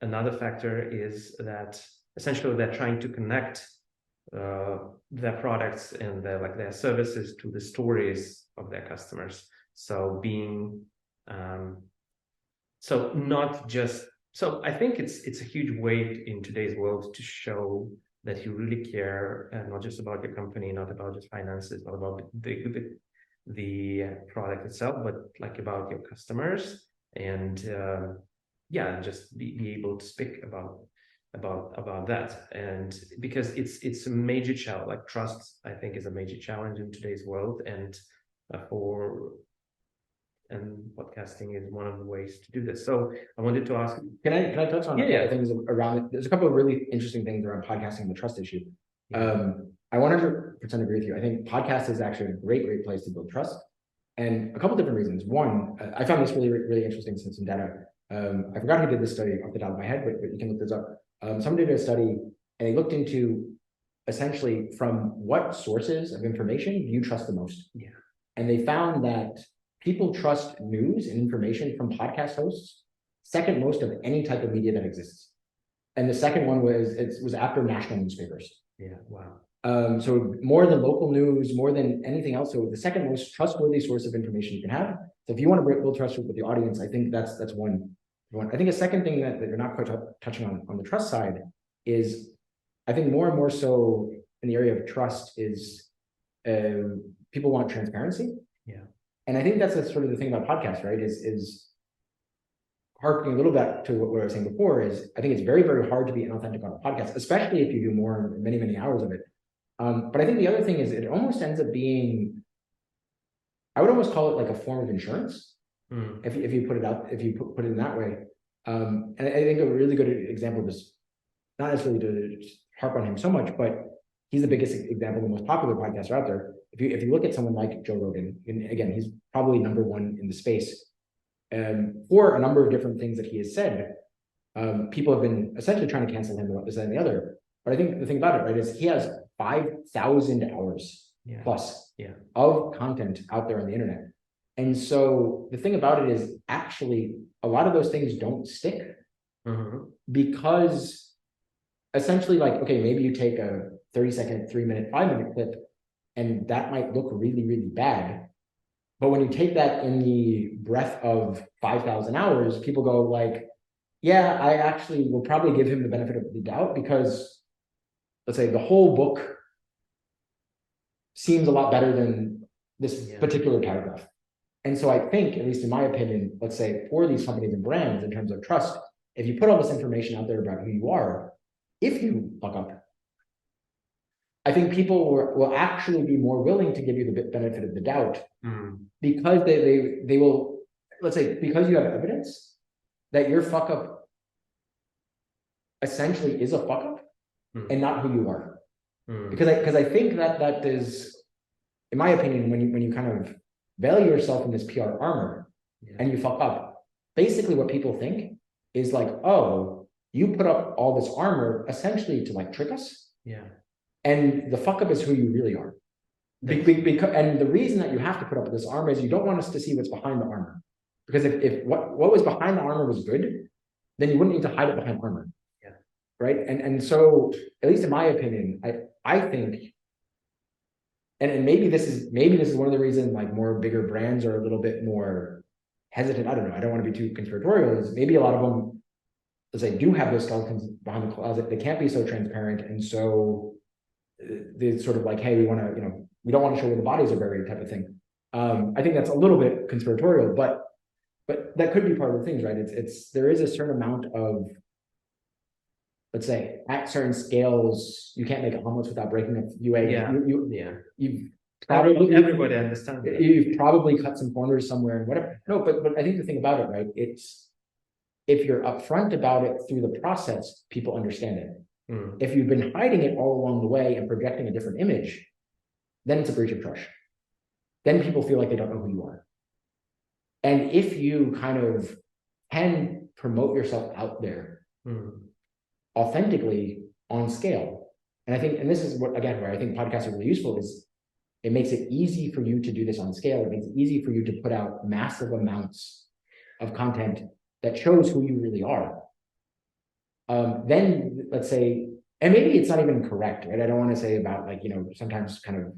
another factor is that essentially they're trying to connect their products and their services to the stories of their customers. So being so not just so I think it's a huge weight in today's world to show that you really care, not just about your company, not about just finances, not about the product itself, but like about your customers, and yeah, just be able to speak about that. And because it's a major challenge, like trust, I think, is a major challenge in today's world, and podcasting is one of the ways to do this. So I wanted to ask, can I touch on a couple things around it? There's a couple of really interesting things around podcasting and the trust issue. I 100% agree with you. I think podcast is actually a great place to build trust, and a couple different reasons. One, I found this really interesting, since some data. I forgot who did this study off the top of my head, but you can look this up. Somebody did a study, and they looked into essentially from what sources of information do you trust the most. Yeah. And they found that people trust news and information from podcast hosts second most of any type of media that exists. And the second one was after national newspapers. Yeah, wow. So more than local news, more than anything else. So the second most trustworthy source of information you can have. So if you want to build trust with the audience, I think that's one. I think a second thing that you're not quite touching on the trust side is, I think more and more so in the area of trust is people want transparency. Yeah. And I think that's sort of the thing about podcasts, right? Is harkening a little bit to what I was saying before, is I think it's very hard to be inauthentic on a podcast, especially if you do more many hours of it. But I think the other thing is it almost ends up being, I would almost call it like a form of insurance. If you put it out, if you put it in that way. And I think a really good example of this, not necessarily to harp on him so much, but he's the biggest example, the most popular podcaster out there. If you look at someone like Joe Rogan, and again, he's probably #1 in the space, for a number of different things that he has said. People have been essentially trying to cancel him about this and the other. But I think the thing about it, right, is he has 5,000 hours plus of content out there on the internet. And so the thing about it is, actually, a lot of those things don't stick because essentially, like, okay, maybe you take a 30-second, 3-minute, 5-minute clip, and that might look really bad. But when you take that in the breath of 5,000 hours, people go like, yeah, I actually will probably give him the benefit of the doubt, because let's say the whole book seems a lot better than this particular paragraph. And so I think, at least in my opinion, let's say for these companies and brands, in terms of trust, if you put all this information out there about who you are, if you fuck up, I think people will actually be more willing to give you the benefit of the doubt, because they will, let's say, because you have evidence that your fuck up essentially is a fuck up and not who you are. Because I think that is, in my opinion, when you kind of veil yourself in this PR armor and you fuck up, basically what people think is like, oh, you put up all this armor essentially to like trick us. Yeah. And the fuck up is who you really are. And the reason that you have to put up this armor is you don't want us to see what's behind the armor. Because if what was behind the armor was good, then you wouldn't need to hide it behind armor. Yeah. Right. And so, at least in my opinion, I think, and maybe this is one of the reasons like more bigger brands are a little bit more hesitant. I don't know. I don't want to be too conspiratorial. Is maybe a lot of them say, do have those skeletons behind the closet, they can't be so transparent. And so they're sort of like, hey, we want to, we don't want to show where the bodies are buried type of thing. I think that's a little bit conspiratorial, but that could be part of the things, right? There is a certain amount of, let's say, at certain scales, you can't make omelets without breaking a few eggs. You've probably everybody understands that. You've probably cut some corners somewhere and whatever. No, but I think the thing about it, right? It's if you're upfront about it through the process, people understand it. If you've been hiding it all along the way and projecting a different image, then it's a breach of trust. Then people feel like they don't know who you are. And if you kind of can promote yourself out there authentically on scale, and I think, and this is what, again, where I think podcasts are really useful, is it makes it easy for you to do this on scale. It makes it easy for you to put out massive amounts of content that shows who you really are. Then let's say, and maybe it's not even correct, right? I don't want to say about like, sometimes kind of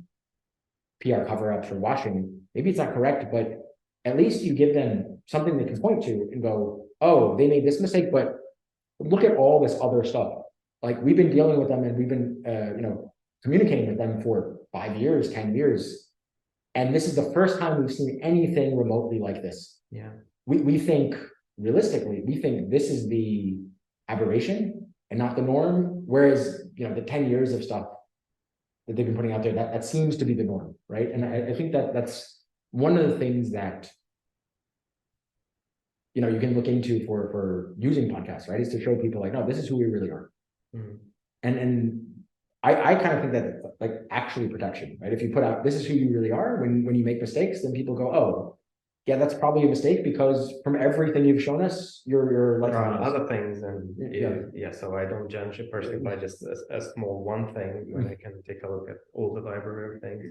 PR cover-ups or washing. Maybe it's not correct, but at least you give them something they can point to and go, oh, they made this mistake, but look at all this other stuff. Like we've been dealing with them and we've been, communicating with them for 5 years, 10 years. And this is the first time we've seen anything remotely like this. Yeah. We think, realistically, we think this is the aberration and not the norm. Whereas, the 10 years of stuff that they've been putting out there, that seems to be the norm, right? And I think that's one of the things that, you can look into for using podcasts, right? Is to show people like, no, this is who we really are. And I kind of think that like actually protection, right? If you put out, this is who you really are, when you make mistakes, then people go, oh, yeah, that's probably a mistake because from everything you've shown us, you're like other things, and so I don't judge a person by just a small one thing when I can take a look at all the library of things.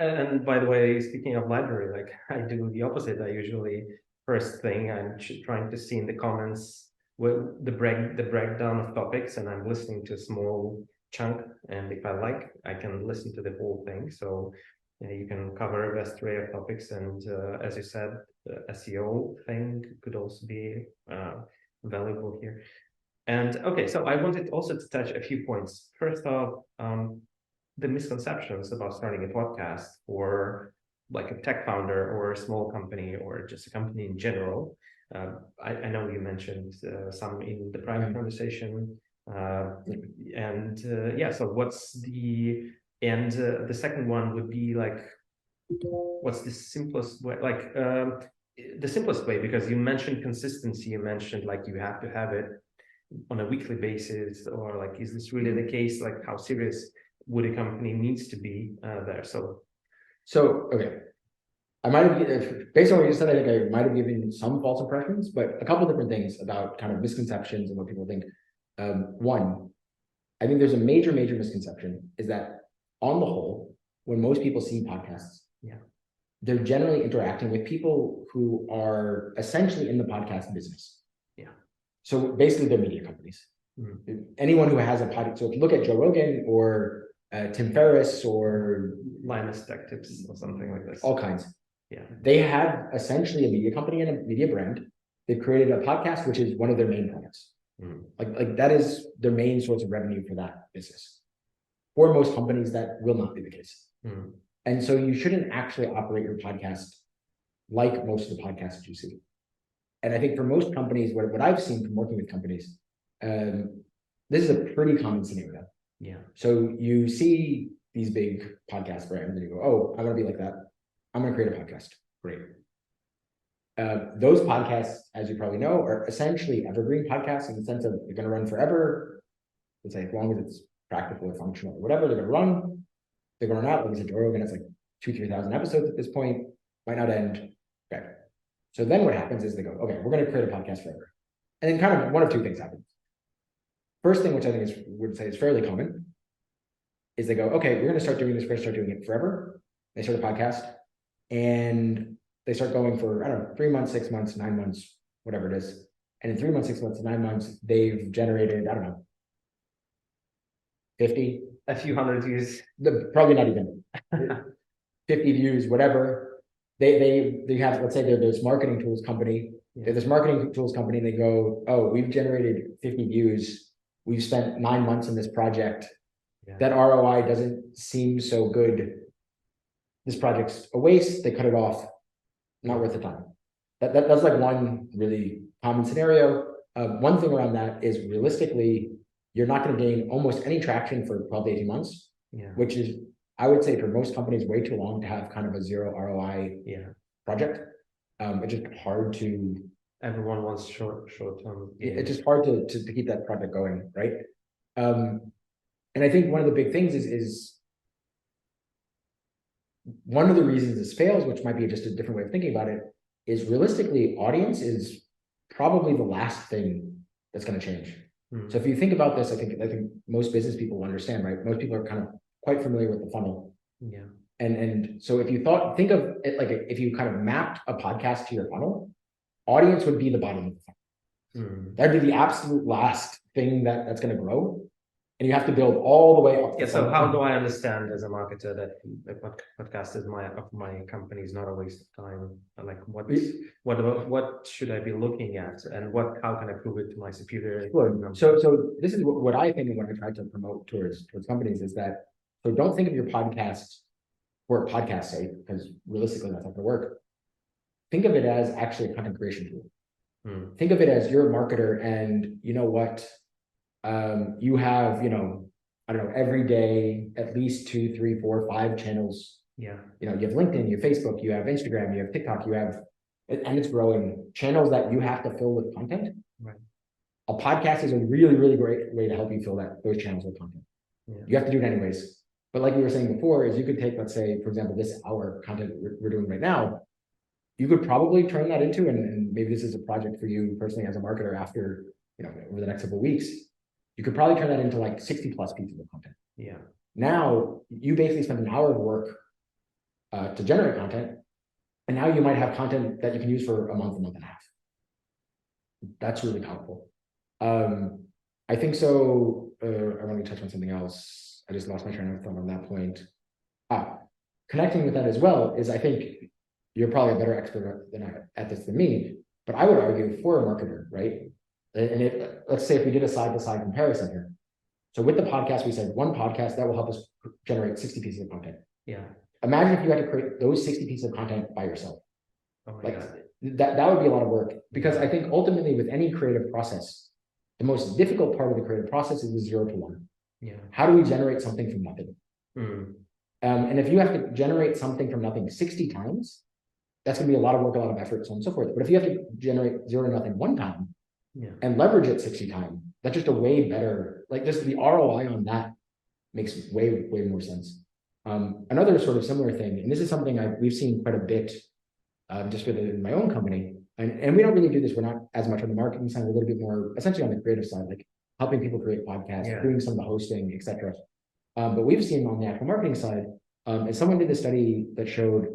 And by the way, speaking of library, like I do the opposite. I usually first thing I'm trying to see in the comments with the breakdown of topics, and I'm listening to a small chunk, and if I like, I can listen to the whole thing. So you can cover a vast array of topics, and as you said, the SEO thing could also be valuable here. And okay, so I wanted also to touch a few points. First off, the misconceptions about starting a podcast for like a tech founder or a small company or just a company in general. I know you mentioned some in the private conversation. So what's the second one would be like, what's the simplest way, like the simplest way, because you mentioned consistency, you mentioned like you have to have it on a weekly basis, or like, is this really the case? Like how serious would a company needs to be there? So okay. I might have, based on what you said, I think I might have given some false impressions, but a couple different things about kind of misconceptions and what people think. One, I think there's a major misconception is that on the whole, when most people see podcasts, they're generally interacting with people who are essentially in the podcast business. So basically they're media companies. Anyone who has a podcast, so if you look at Joe Rogan or Tim Ferriss or Linus Tech Tips or something like this. All kinds. They have essentially a media company and a media brand. They've created a podcast, which is one of their main products. Like that is their main source of revenue for that business. For most companies, that will not be the case. And so you shouldn't actually operate your podcast like most of the podcasts you see. And I think for most companies, what I've seen from working with companies, this is a pretty common scenario. So you see these big podcast brands and you go, oh, I want to be like that. I'm going to create a podcast. Great. Those podcasts, as you probably know, are essentially evergreen podcasts in the sense of they're going to run forever. Let's say as long as it's practical or functional or whatever, they're going to run. They're going to run out. Like I said, Joe Rogan has like 2,000-3,000 episodes at this point. Might not end. Okay. So then what happens is they go, okay, we're going to create a podcast forever. And then kind of one of two things happens. First thing, which I think would say is fairly common, is they go, okay, we're going to start doing this. We're going to start doing it forever. They start a podcast and they start going for, I don't know, 3 months, 6 months, 9 months, whatever it is. And in 3 months, 6 months, 9 months, they've generated, I don't know, 50, a few hundred views. Probably not even 50 views, whatever. They have, let's say they're this marketing tools company. They're this marketing tools company, and they go, oh, we've generated 50 views. We've spent 9 months on this project. Yeah. That ROI doesn't seem so good. This project's a waste. They cut it off. Not worth the time. That's like one really common scenario. One thing around that is realistically, you're not going to gain almost any traction for 12 to 18 months, which is, I would say, for most companies, way too long to have kind of a zero ROI project. It's just hard to. Everyone wants short term. It's just hard to keep that project going, right? And I think one of the big things is one of the reasons this fails, which might be just a different way of thinking about it, is realistically, audience is probably the last thing that's going to change. So if you think about this, I think most business people understand, right? Most people are kind of quite familiar with the funnel. Yeah. And so if you think of it like if you kind of mapped a podcast to your funnel, audience would be the bottom of the funnel. That'd be the absolute last thing that's going to grow. And you have to build all the way up. Yeah. So how do I understand as a marketer that the podcast is of my company is not a waste of time? Like what should I be looking at, and how can I prove it to my superior? Sure. So this is what I think, and what I try to promote towards companies is that, so don't think of your podcast for podcast's sake, because realistically that's not going to work. Think of it as actually a content creation tool. Think of it as you're a marketer, and you know what? You have, I don't know, every day, at least 2, 3, 4, 5 channels. Yeah. You have LinkedIn, you have Facebook, you have Instagram, you have TikTok, and it's growing, channels that you have to fill with content. Right. A podcast is a really, really great way to help you fill those channels with content. Yeah. You have to do it anyways. But like we were saying before, is you could take, let's say, for example, this hour content we're doing right now, you could probably turn that into, and maybe this is a project for you personally as a marketer after, over the next couple of weeks, you could probably turn that into like 60 plus pieces of content. Yeah. Now you basically spend an hour of work to generate content, and now you might have content that you can use for a month and a half. That's really powerful. I think so. I want to touch on something else. I just lost my train of thought on that point. Connecting with that as well is, I think you're probably a better expert at this than me, but I would argue for a marketer, right? And let's say if we did a side-to-side comparison here. So with the podcast, we said one podcast that will help us generate 60 pieces of content. Yeah. Imagine if you had to create those 60 pieces of content by yourself. Oh my God. That would be a lot of work, because I think ultimately with any creative process, the most difficult part of the creative process is the 0 to 1. Yeah. How do we generate something from nothing? And if you have to generate something from nothing 60 times, that's going to be a lot of work, a lot of effort, so on and so forth. But if you have to generate 0 to nothing 1 time, and leverage it 60 times, that's just a way better, like just the ROI on that makes way more sense. Another sort of similar thing, and this is something we've seen quite a bit just within my own company, and we don't really do this, we're not as much on the marketing side, we're a little bit more essentially on the creative side, like helping people create podcasts, doing some of the hosting, etc. But we've seen on the actual marketing side, and someone did a study that showed,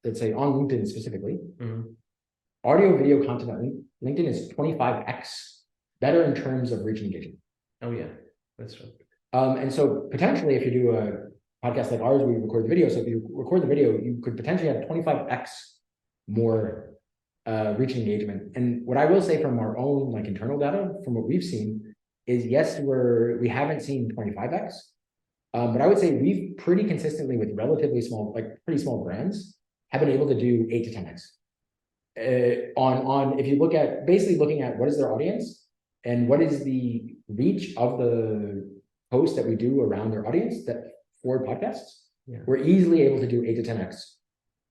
let's say on LinkedIn specifically, audio video content on LinkedIn is 25x better in terms of reach and engagement. Oh yeah, that's right. And so potentially, if you do a podcast like ours, we record the video. So if you record the video, you could potentially have 25x more reach and engagement. And what I will say from our own like internal data, from what we've seen, is yes, we haven't seen 25x, but I would say we've pretty consistently with relatively small, like pretty small brands, have been able to do 8 to 10x. If you look at basically looking at what is their audience and what is the reach of the posts that we do around their audience for podcasts, we're easily able to do 8 to 10x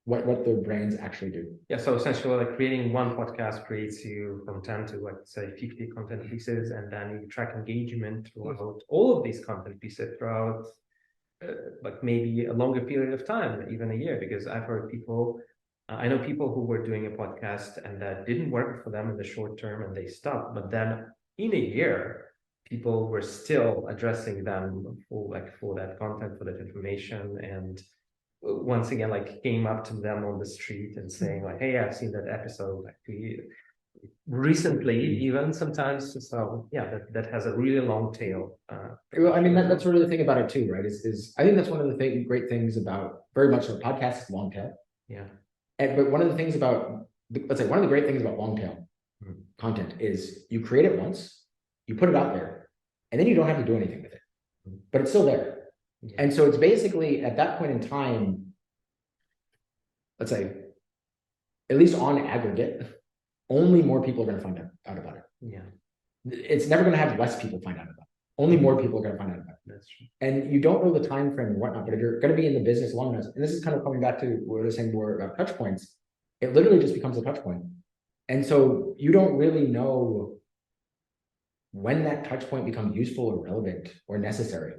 what the brands actually do. Yeah, so essentially like creating one podcast creates you from 10 to like say 50 content pieces, and then you track engagement throughout all of these content pieces throughout like maybe a longer period of time, even a year, because I've heard people, I know people who were doing a podcast and that didn't work for them in the short term and they stopped, but then in a year, people were still addressing them for that content, for that information, and once again, like came up to them on the street and saying like, hey, I've seen that episode like recently, even sometimes. So yeah, that has a really long tail. Well, I mean, that's sort of the thing about it too, right? Is I think that's one of the great things about very much a podcast is long tail. Yeah. But one of the things about, let's say, one of the great things about long tail content is you create it once, you put it out there, and then you don't have to do anything with it, but it's still there. Yeah. And so it's basically at that point in time, let's say, at least on aggregate, only more people are going to find out about it. Yeah. It's never going to have less people find out about it. Only more people are going to find out about it. That's true. And you don't know the time frame and whatnot, but if you're going to be in the business long enough, and this is kind of coming back to what I was saying more about touch points, it literally just becomes a touch point. And so you don't really know when that touch point becomes useful or relevant or necessary.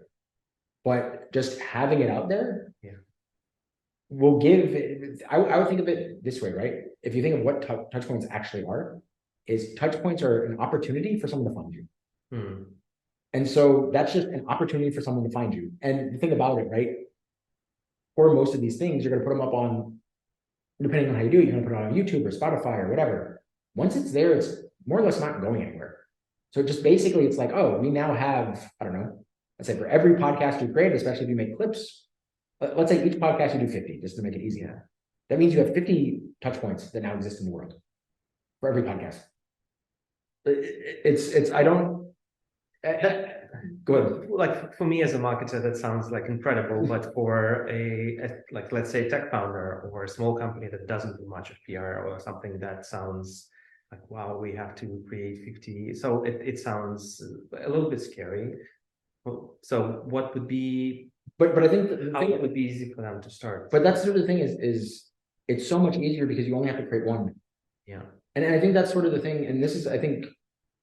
But just having it out there will give, I would think of it this way, right? If you think of what touch points actually are, is touch points are an opportunity for someone to find you. And so that's just an opportunity for someone to find you. And the thing about it, right? For most of these things, you're going to put them up on, depending on how you do it, you're going to put it on YouTube or Spotify or whatever. Once it's there, it's more or less not going anywhere. So just basically, it's like, oh, we now have, I don't know, let's say for every podcast you create, especially if you make clips, let's say each podcast you do 50, just to make it easier. That means you have 50 touch points that now exist in the world for every podcast. I don't, go ahead. Like for me as a marketer, that sounds like incredible, but for like, let's say tech founder or a small company that doesn't do much of PR or something, that sounds like, wow, we have to create 50. So it sounds a little bit scary. So what would be, but I think the how thing, it would be easy for them to start? but that's sort of the thing is it's so much easier because you only have to create one. Yeah. And I think that's sort of the thing. And this is, I think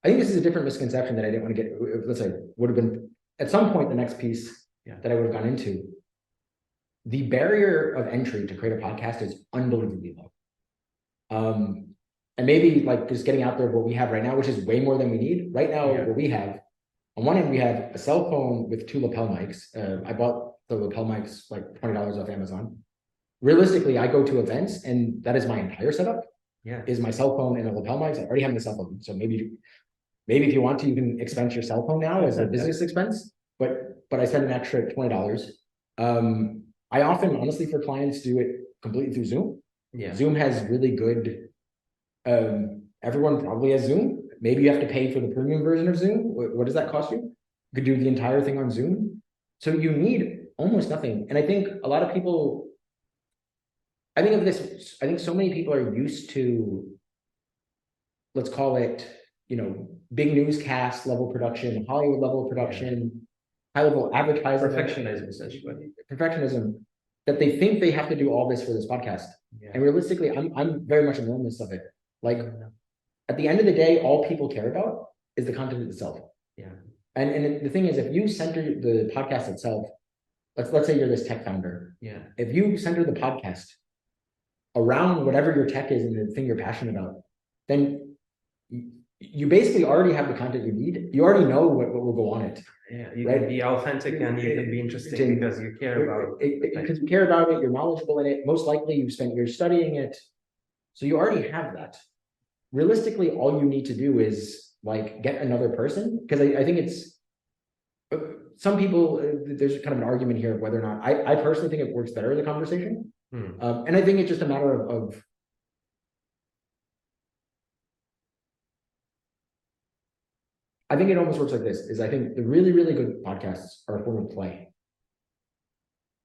this is a different misconception that I didn't want to get, let's say, would have been at some point the next piece that I would have gone into. The barrier of entry to create a podcast is unbelievably low. And maybe like just getting out there what we have right now, which is way more than we need. Right now, what we have, on one end, we have a cell phone with 2 lapel mics. I bought the lapel mics like $20 off Amazon. Realistically, I go to events and that is my entire setup. Is my cell phone and a lapel mics. I already have the cell phone. So maybe if you want to, you can expense your cell phone now as a business expense, but I spend an extra $20. I often, honestly, for clients, do it completely through Zoom. Zoom has really good, everyone probably has Zoom. Maybe you have to pay for the premium version of Zoom. What does that cost you? You could do the entire thing on Zoom. So you need almost nothing. And I think a lot of people, I think so many people are used to, let's call it, big newscast level production, Hollywood level production, high level advertising. Perfectionism, essentially. Perfectionism, that they think they have to do all this for this podcast. And realistically, I'm very much in the midst of it. Like at the end of the day, all people care about is the content itself. And the thing is, if you center the podcast itself, let's say you're this tech founder. If you center the podcast around whatever your tech is and the thing you're passionate about, then you basically already have the content you need. You already know what will go on it. You can be authentic and you can be interesting because you care about it. Because you care about it, you're knowledgeable in it. Most likely you've spent years studying it. So you already have that. Realistically, all you need to do is like get another person. Because I think it's, some people, there's kind of an argument here of whether or not, I personally think it works better as a conversation. And I think it's just a matter of I think it almost works like this, is I think the really, really good podcasts are a form of play.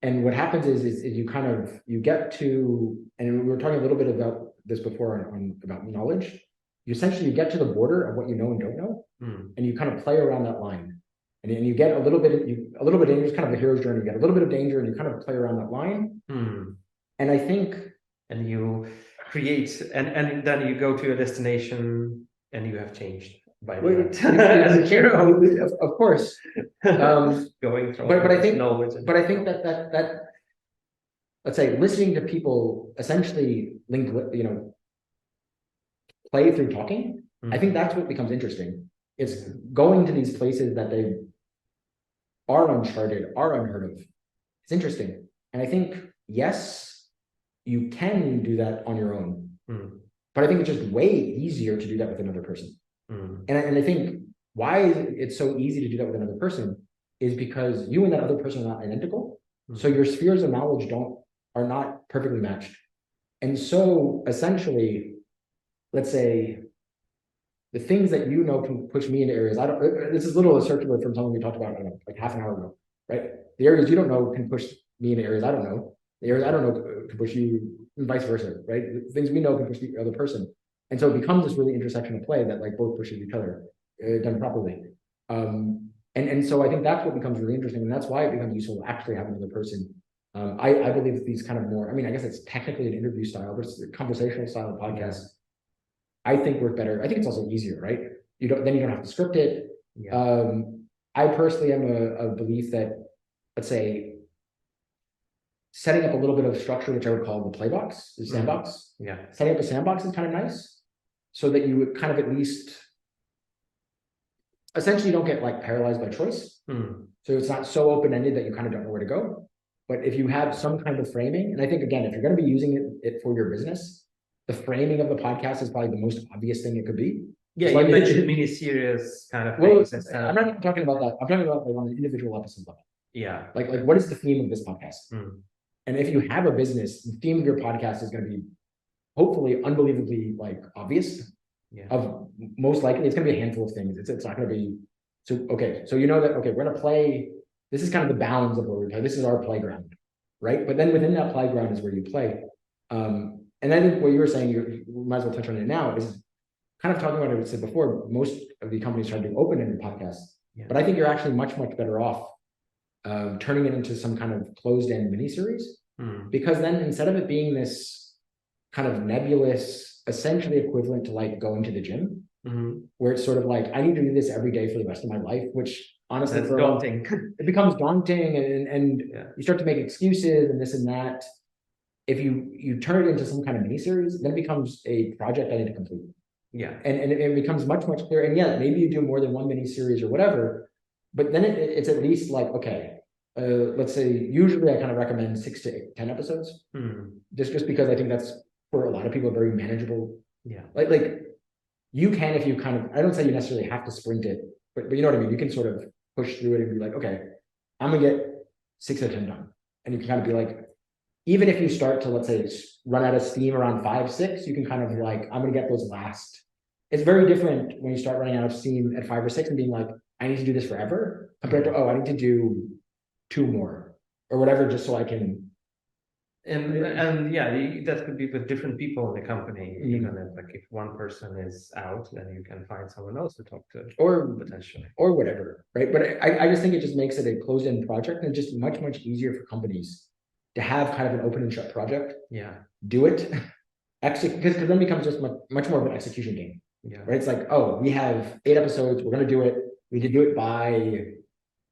And what happens is you get to, and we were talking a little bit about this before about knowledge. You get to the border of what you know and don't know, and you kind of play around that line. And you get a little bit dangerous, kind of a hero's journey. You get a little bit of danger and you kind of play around that line. And I think, and you create, and then you go to a destination and you have changed. By as a hero, of course, going through. But I think that let's say listening to people essentially play through talking. I think that's what becomes interesting. It's going to these places that they are uncharted, are unheard of. It's interesting, and I think yes, you can do that on your own, but I think it's just way easier to do that with another person. And I think why it's so easy to do that with another person is because you and that other person are not identical. So your spheres of knowledge are not perfectly matched. And so essentially, let's say the things that you know can push me into areas I don't. This is a little circular from something we talked about, I don't know, like half an hour ago, right? The areas you don't know can push me into areas I don't know. The areas I don't know can push you, and vice versa, right? The things we know can push the other person, and so it becomes this really intersectional play that like both pushes each other, done properly. And so I think that's what becomes really interesting, and that's why it becomes useful to actually have another person. I believe that these kind of more, I mean, I guess it's technically an interview style, but it's a conversational style of podcast. I think work better. I think it's also easier, right? You don't have to script it. Yeah. I personally am a belief that, let's say, setting up a little bit of structure, which I would call the playbox, the sandbox. Yeah. Setting up a sandbox is kind of nice, so that you would kind of at least essentially don't get like paralyzed by choice. So it's not so open-ended that you kind of don't know where to go. But if you have some kind of framing, and I think again, if you're going to be using it for your business, the framing of the podcast is probably the most obvious thing it could be. Yeah, so you mentioned mini-series kind of things. I'm not even talking about that. I'm talking about like on an individual episode level. Yeah. Like what is the theme of this podcast? And if you have a business, the theme of your podcast is going to be hopefully unbelievably like obvious. Yeah. Of most likely, it's going to be a handful of things. It's not going to be so okay. So you know that okay, we're going to play. This is kind of the bounds of where we play. This is our playground, right? But then within that playground is where you play. And I think what you were saying, you might as well touch on it now, is kind of talking about what I said before. Most of the companies try to do open-ended podcasts, but I think you're actually much better off turning it into some kind of closed-end mini-series, because then instead of it being this kind of nebulous, essentially equivalent to like going to the gym, where it's sort of like I need to do this every day for the rest of my life, which honestly that's daunting. It becomes daunting, and you start to make excuses and this and that. If you turn it into some kind of mini-series, then it becomes a project I need to complete. Yeah. And it becomes much clearer. And yeah, maybe you do more than one mini-series or whatever, but then it's at least like, okay, let's say usually I kind of recommend 6 to 10 episodes. Just because I think that's for a lot of people very manageable. Yeah. Like you can, if you kind of, I don't say you necessarily have to sprint it, but you know what I mean? You can sort of push through it and be like, okay, I'm gonna get 6 or 10 done. And you can kind of be like, even if you start to, let's say, run out of steam around 5, 6, you can kind of like, I'm gonna get those last. It's very different when you start running out of steam at 5 or 6 and being like, I need to do this forever, compared to, oh, I need to do 2 more or whatever, just so I can. And yeah, that could be with different people in the company. Even if like if one person is out, then you can find someone else to talk to, or potentially, or whatever, right? But I just think it just makes it a closed-end project, and just much easier for companies to have kind of an open and shut project. Yeah. Do it, execute, because then it becomes just much more of an execution game. Yeah. Right. It's like, oh, we have 8 episodes. We're gonna do it. We need to do it by,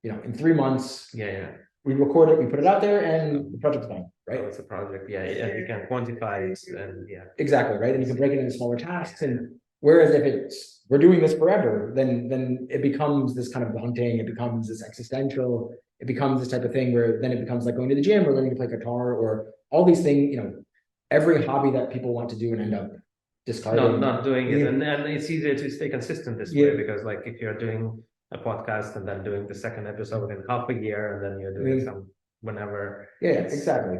in 3 months. Yeah. We record it, we put it out there, and the project's done. Right. Oh, it's a project. Yeah. And you can quantify it, and exactly right. And you can break it into smaller tasks. And whereas if we're doing this forever, then it becomes this kind of daunting. It becomes this existential. It becomes this type of thing where then it becomes like going to the gym or learning to play guitar or all these things. Every hobby that people want to do and end up discarding. Not doing it, and it's easier to stay consistent this way, because like if you're doing a podcast and then doing the second episode in half a year, and then you're doing some whenever. Yeah, exactly.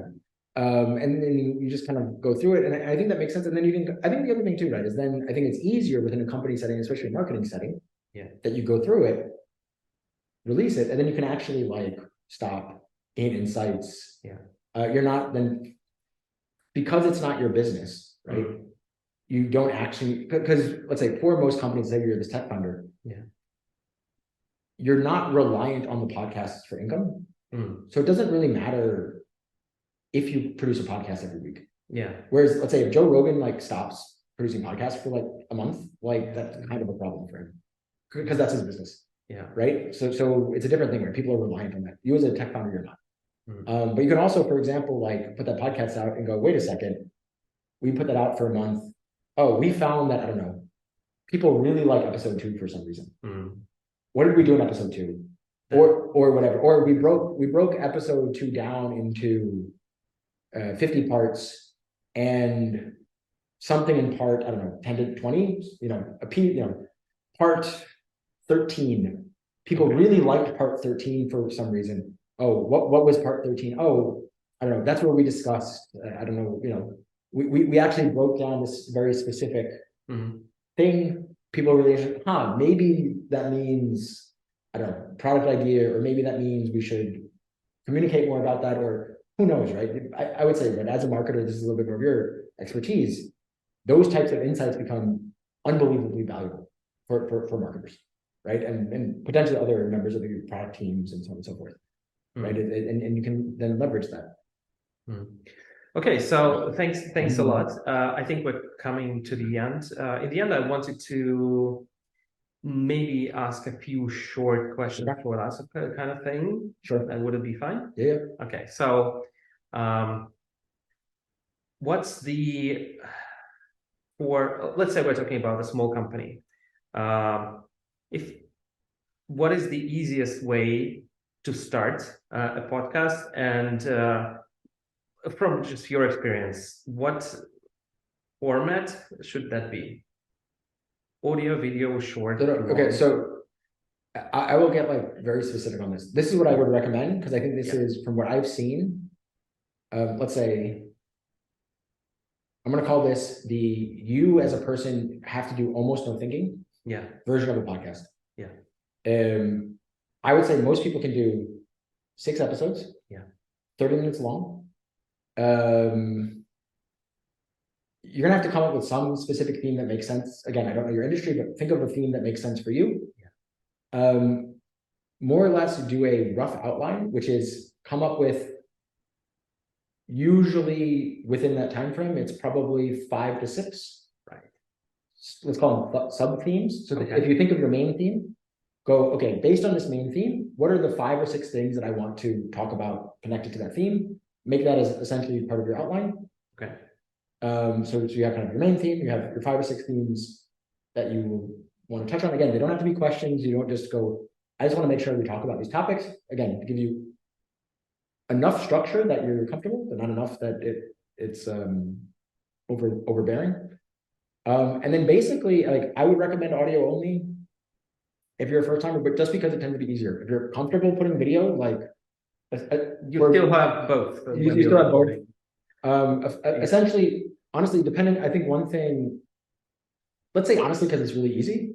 And then you just kind of go through it, and I think that makes sense. And then I think the other thing too, right, is then I think it's easier within a company setting, especially a marketing setting, that you go through it, release it, and then you can actually like stop, gain insights. You're not then, because it's not your business, right? You don't actually, because let's say for most companies, say you're this tech founder, you're not reliant on the podcasts for income. So it doesn't really matter if you produce a podcast every week. Whereas let's say if Joe Rogan like stops producing podcasts for like a month, like that's kind of a problem for him, because that's his business. Right. So it's a different thing where people are reliant on that. You as a tech founder, you're not. But you can also, for example, like put that podcast out and go, wait a second, we put that out for a month. Oh, we found that, I don't know, people really like episode 2 for some reason. What did we do in episode 2? Or whatever. Or we broke episode 2 down into 50 parts, and something in part, I don't know, 10 to 20, part 13. People really liked part 13 for some reason. Oh, what was part 13? Oh, I don't know. That's where we discussed, I don't know, we actually broke down this very specific thing. people are really, maybe that means, I don't know, product idea, or maybe that means we should communicate more about that, or who knows, right? I would say that as a marketer, this is a little bit more of your expertise. Those types of insights become unbelievably valuable for marketers, right? And potentially other members of your product teams and so on and so forth, right? And you can then leverage that. Okay, so thanks a lot. I think we're coming to the end. In the end, I wanted to maybe ask a few short questions for us, kind of thing. Sure. And would it be fine? Yeah. Okay, so what's let's say we're talking about a small company. What is the easiest way to start a podcast? And from just your experience, what format should that be? Audio, video, short? Okay, so I will get like very specific on this. This is what I would recommend, because I think this is, from what I've seen, let's say, I'm going to call this the you as a person have to do almost no thinking version of a podcast. I would say most people can do 6 episodes, 30 minutes long. You're gonna have to come up with some specific theme that makes sense. Again, I don't know your industry, but think of a theme that makes sense for you. More or less do a rough outline, which is come up with, usually within that time frame, it's probably 5 to 6. Right. Let's call them sub themes. So if you think of your main theme, go, okay, based on this main theme, what are the 5 or 6 things that I want to talk about connected to that theme? Make that as essentially part of your outline. Okay. So you have kind of your main theme, you have your 5 or 6 themes that you want to touch on. Again, they don't have to be questions. You don't just go, I just want to make sure we talk about these topics. Again, to give you enough structure that you're comfortable, but not enough that it's overbearing. And then basically, like, I would recommend audio only if you're a first timer, but just because it tends to be easier. If you're comfortable putting video, like you still have both. You still have both. Essentially, honestly, depending, I think one thing, let's say honestly, because it's really easy,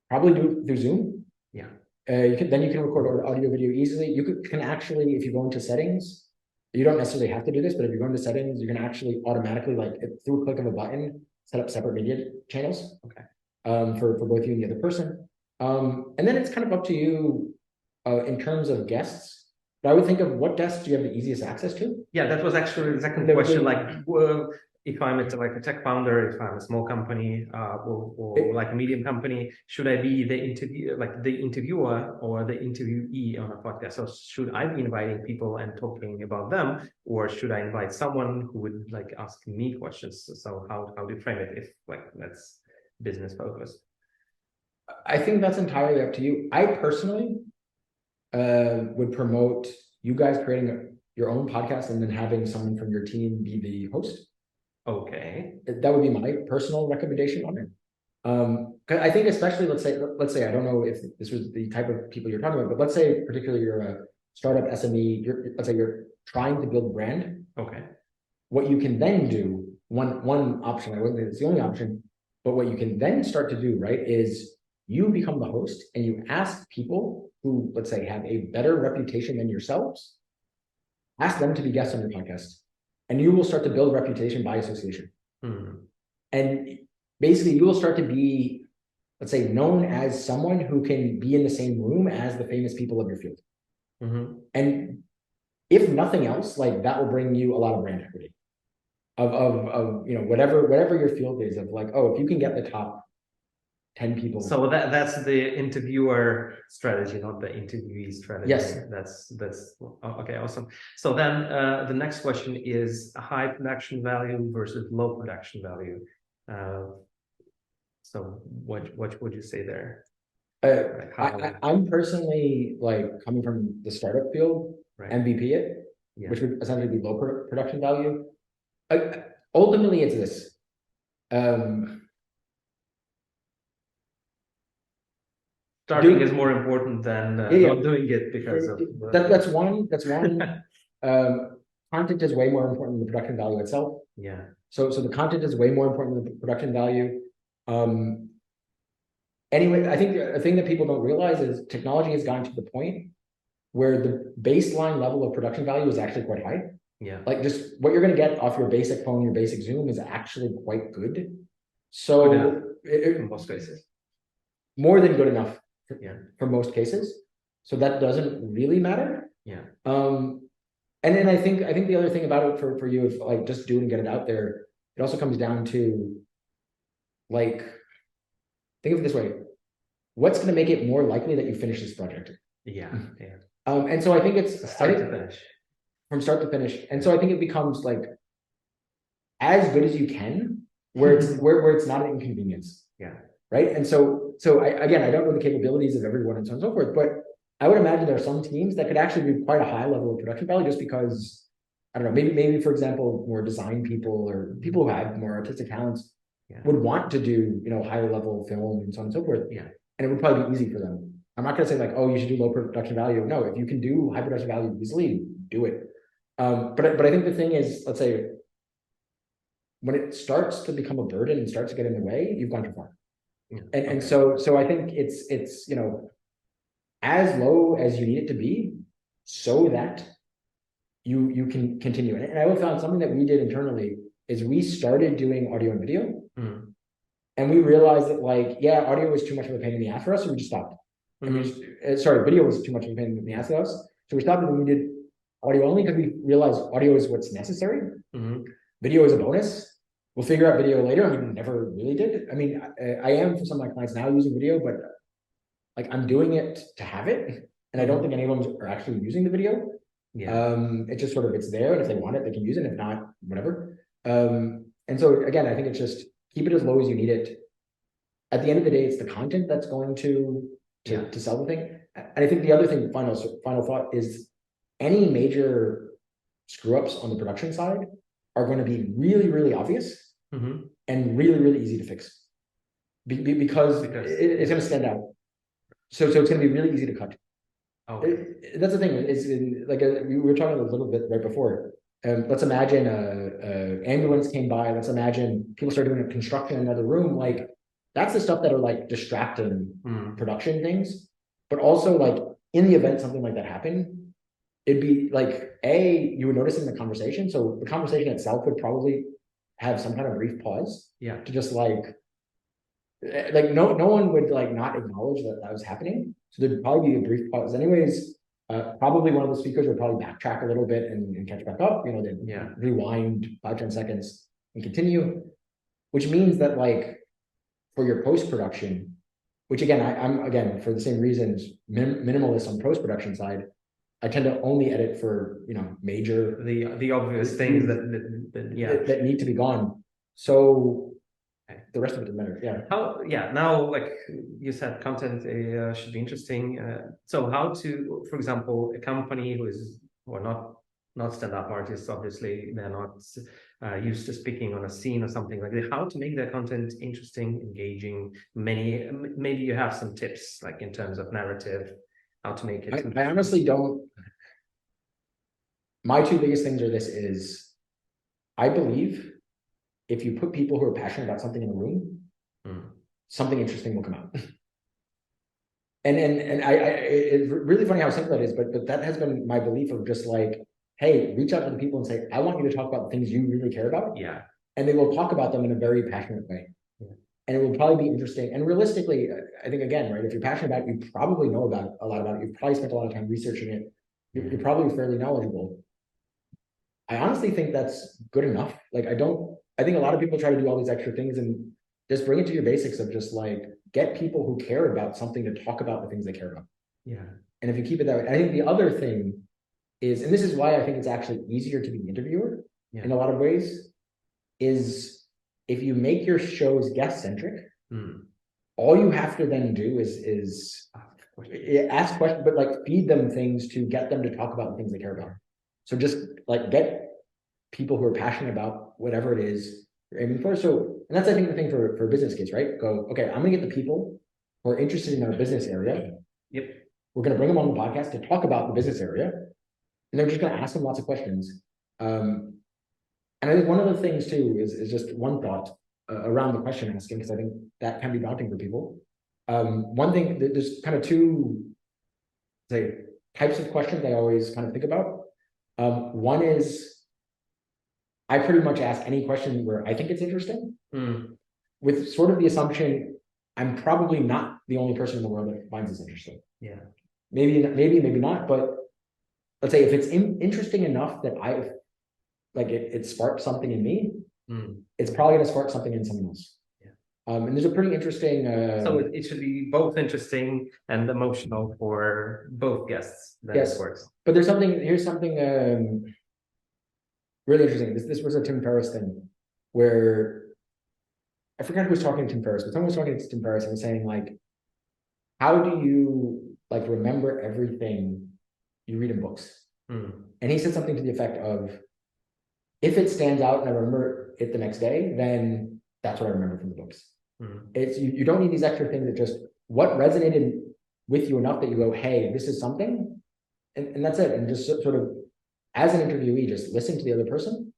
probably do through Zoom. Yeah. You can record audio video easily. You can actually, if you go into settings, you don't necessarily have to do this, but if you go into settings, you can actually automatically, like through a click of a button, set up separate media channels. Okay. For both you and the other person. And then it's kind of up to you in terms of guests. But I would think of what guests do you have the easiest access to? Yeah, that was actually the second question. Like, if I'm like a tech founder, if I'm a small company, or like a medium company, should I be the interviewer or the interviewee on a podcast? So should I be inviting people and talking about them, or should I invite someone who would like ask me questions? So how do you frame it if like that's business focused? I think that's entirely up to you. I personally would promote you guys creating your own podcast and then having someone from your team be the host. Okay. That would be my personal recommendation on it. I think especially, let's say, I don't know if this was the type of people you're talking about, but let's say particularly you're a startup SME, let's say you're trying to build brand. Okay. What you can then do, one option, I wouldn't say it's the only option, but what you can then start to do, right, is you become the host and you ask people who, let's say, have a better reputation than yourselves, ask them to be guests on your podcast. And you will start to build reputation by association. And basically you will start to be, let's say, known as someone who can be in the same room as the famous people of your field. And if nothing else, like that will bring you a lot of brand equity of you know, whatever your field is, of like, oh, if you can get the top 10 people. So that's the interviewer strategy, not the interviewee strategy. Yes. That's okay, awesome. So then the next question is high production value versus low production value. So what would you say there? I'm personally, like, coming from the startup field, right. MVP it, which would essentially be low production value. Ultimately, it's this. Starting is more important than not doing it because of that's one. Content is way more important than the production value itself. Yeah. So the content is way more important than the production value. anyway, I think a thing that people don't realize is technology has gotten to the point where the baseline level of production value is actually quite high. Yeah. Like just what you're going to get off your basic phone, your basic Zoom is actually quite good. So in most cases, more than good enough yeah, for most cases. So that doesn't really matter. yeah. And then I think the other thing about it for you, if like just do it and get it out there, it also comes down to like, think of it this way: what's going to make it more likely that you finish this project? Yeah, yeah. And so I think it's Start to finish. From start to finish. And so I think it becomes like as good as you can, where it's where it's not an inconvenience. Yeah. Right. And so I don't know the capabilities of everyone and so on and so forth, but I would imagine there are some teams that could actually be quite a high level of production value just because, I don't know, maybe for example, more design people or people who have more artistic talents would want to do, higher level film and so on and so forth. Yeah. And it would probably be easy for them. I'm not going to say like, oh, you should do low production value. No, if you can do high production value easily, do it. But I think the thing is, let's say, when it starts to become a burden and starts to get in the way, you've gone too far. Yeah. And so I think it's as low as you need it to be, so that you can continue. And I found something that we did internally is we started doing audio and video, and we realized that like, yeah, audio was too much of a pain in the ass for us, so we just stopped. And we just, video was too much of a pain in the ass for us, so we stopped and we did audio only because we realized audio is what's necessary. Video is a bonus. We'll figure out video later. I mean, we never really did. I mean, I am for some of my clients now using video, but like I'm doing it to have it, and I don't think any of them are actually using the video. Yeah. It's just sort of it's there, and if they want it, they can use it. If not, whatever. And so again, I think it's just keep it as low as you need it. At the end of the day, it's the content that's going to sell the thing. And I think the other thing, final thought, is any major screw ups on the production side are going to be really, really obvious and really, really easy to fix because it's going to stand out. So it's going to be really easy to cut. That's the thing. Is like we were talking a little bit right before. Let's imagine a ambulance came by. Let's imagine people start doing a construction in another room. Like that's the stuff that are like distracting production things. But also like in the event something like that happened, it'd be like you would notice in the conversation. So the conversation itself would probably have some kind of brief pause. Yeah. To just like no one would like not acknowledge that was happening. So there'd probably be a brief pause. Anyways, probably one of the speakers would probably backtrack a little bit and catch back up. They'd rewind 5-10 seconds and continue, which means that like for your post-production, which again, I'm again, for the same reasons, minimalist on post-production side, I tend to only edit for, major, the obvious things that need to be gone. So the rest of it doesn't matter. Now, like you said, content should be interesting. So how to, for example, a company who are not stand-up artists, obviously, they're not used to speaking on a scene or something like that. How to make their content interesting, engaging? Maybe you have some tips, like in terms of narrative, how to make it. I honestly don't. My two biggest things are this is, I believe if you put people who are passionate about something in a room, something interesting will come out. and it's really funny how simple that is, but that has been my belief of just like, hey, reach out to the people and say, I want you to talk about the things you really care about. Yeah. And they will talk about them in a very passionate way. Yeah. And it will probably be interesting. And realistically, I think again, right, if you're passionate about it, you probably know about it, a lot about it. You've probably spent a lot of time researching it. You're probably fairly knowledgeable. I honestly think that's good enough. Like I think a lot of people try to do all these extra things and just bring it to your basics of just like get people who care about something to talk about the things they care about. Yeah. And if you keep it that way, I think the other thing is, and this is why I think it's actually easier to be an interviewer in a lot of ways, is if you make your shows guest centric, all you have to then do is ask questions, but like feed them things to get them to talk about the things they care about. So just like get people who are passionate about whatever it is you're aiming for. So, and that's I think the thing for a business case, right? Go, okay, I'm gonna get the people who are interested in our business area. Yep. We're gonna bring them on the podcast to talk about the business area, and they're just gonna ask them lots of questions. And I think one of the things too is just one thought around the question asking, because I think that can be daunting for people. One thing, there's kind of two, say, types of questions I always kind of think about. One is I pretty much ask any question where I think it's interesting, with sort of the assumption I'm probably not the only person in the world that finds this interesting. Yeah. Maybe not, but let's say if it's interesting enough that I like it sparked something in me, it's probably going to spark something in someone else. And there's a pretty interesting. So it should be both interesting and emotional for both guests. Yes, works. But there's something. Here's something really interesting. This was a Tim Ferriss thing, where I forgot who was talking to Tim Ferriss, but someone was talking to Tim Ferriss and was saying like, how do you like remember everything you read in books? And he said something to the effect of, if it stands out and I remember it the next day, then that's what I remember from the books. It's you don't need these extra things that just what resonated with you enough that you go, hey, this is something, and that's it. And just sort of as an interviewee, just listen to the other person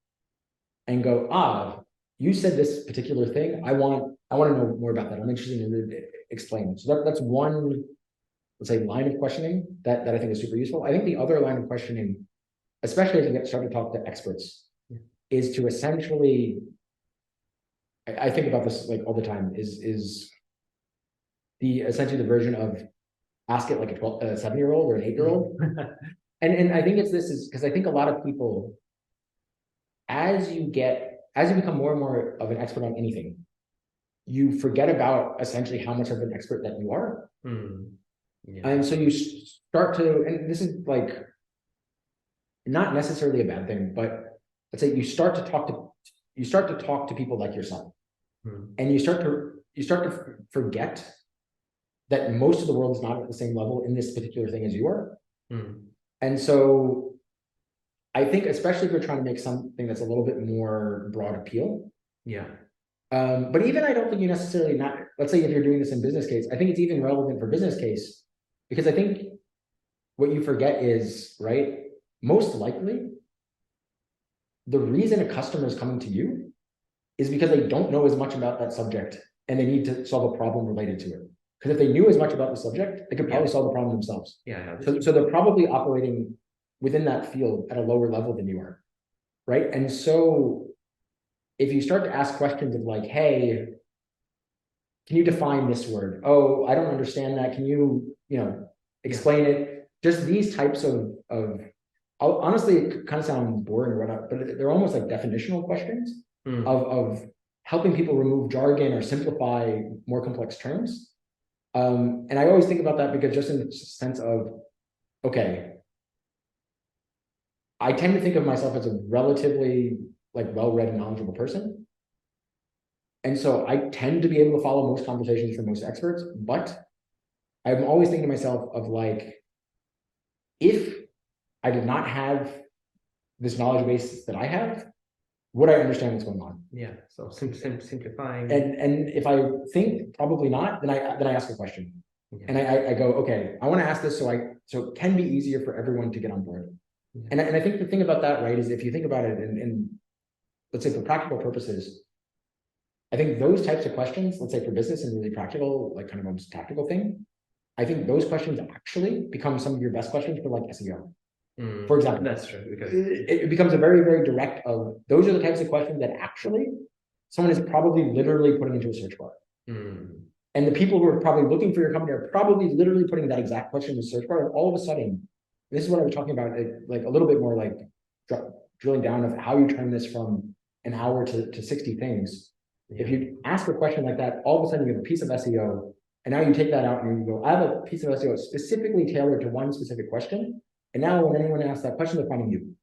and go, you said this particular thing. I want to know more about that. I'm interested in explain. So that's one, let's say, line of questioning that I think is super useful. I think the other line of questioning, especially as you start to talk to experts, is to essentially, I think about this like all the time, is the essentially the version of ask it like a 7-year-old or an 8-year-old. and I think it's this is because I think a lot of people, as you become more and more of an expert on anything, you forget about essentially how much of an expert that you are. And so you start to, and this is like not necessarily a bad thing, but let's say you start to talk to people like yourself, and you start to forget that most of the world is not at the same level in this particular thing as you are. And so I think, especially if you're trying to make something that's a little bit more broad appeal. But even I don't think you necessarily let's say if you're doing this in business case, I think it's even relevant for business case, because I think what you forget is, right, most likely the reason a customer is coming to you is because they don't know as much about that subject and they need to solve a problem related to it. Because if they knew as much about the subject, they could probably solve the problem themselves. So they're probably operating within that field at a lower level than you are, right? And so if you start to ask questions of like, hey, can you define this word? Oh, I don't understand that. Can you explain it? Just these types of honestly, it kind of sounds boring or whatnot, but they're almost like definitional questions of helping people remove jargon or simplify more complex terms. And I always think about that because just in the sense of, okay, I tend to think of myself as a relatively like well-read and knowledgeable person. And so I tend to be able to follow most conversations from most experts, but I'm always thinking to myself of like, if I did not have this knowledge base that I have, would I understand what's going on? So simplifying. And if I think probably not, then I ask a question. And I go, okay, I want to ask this so it can be easier for everyone to get on board. And I think the thing about that, right, is if you think about it and let's say for practical purposes, I think those types of questions, let's say for business and really practical, like kind of almost tactical thing, I think those questions actually become some of your best questions for like SEO. For example, that's true, because it becomes a very, very direct of those are the types of questions that actually someone is probably literally putting into a search bar. And the people who are probably looking for your company are probably literally putting that exact question in the search bar. And all of a sudden, this is what I was talking about, like a little bit more like drilling down of how you turn this from an hour to 60 things. If you ask a question like that, all of a sudden you have a piece of SEO, and now you take that out and you go, I have a piece of SEO specifically tailored to one specific question. And now when anyone asks that question, they're finding you.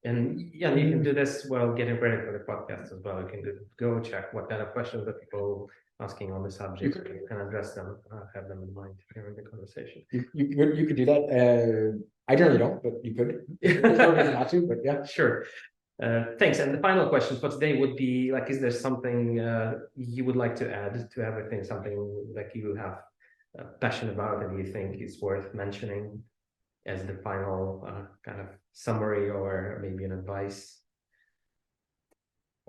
And you can do this while getting ready for the podcast as well. You can go check what kind of questions that people asking on the subject. You can address them, have them in mind during the conversation. You could do that. I generally don't, but you could. There's no reason not to, but yeah. Sure. Thanks. And the final question for today would be like, is there something you would like to add to everything, something like you have passion about and you think is worth mentioning as the final kind of summary or maybe an advice?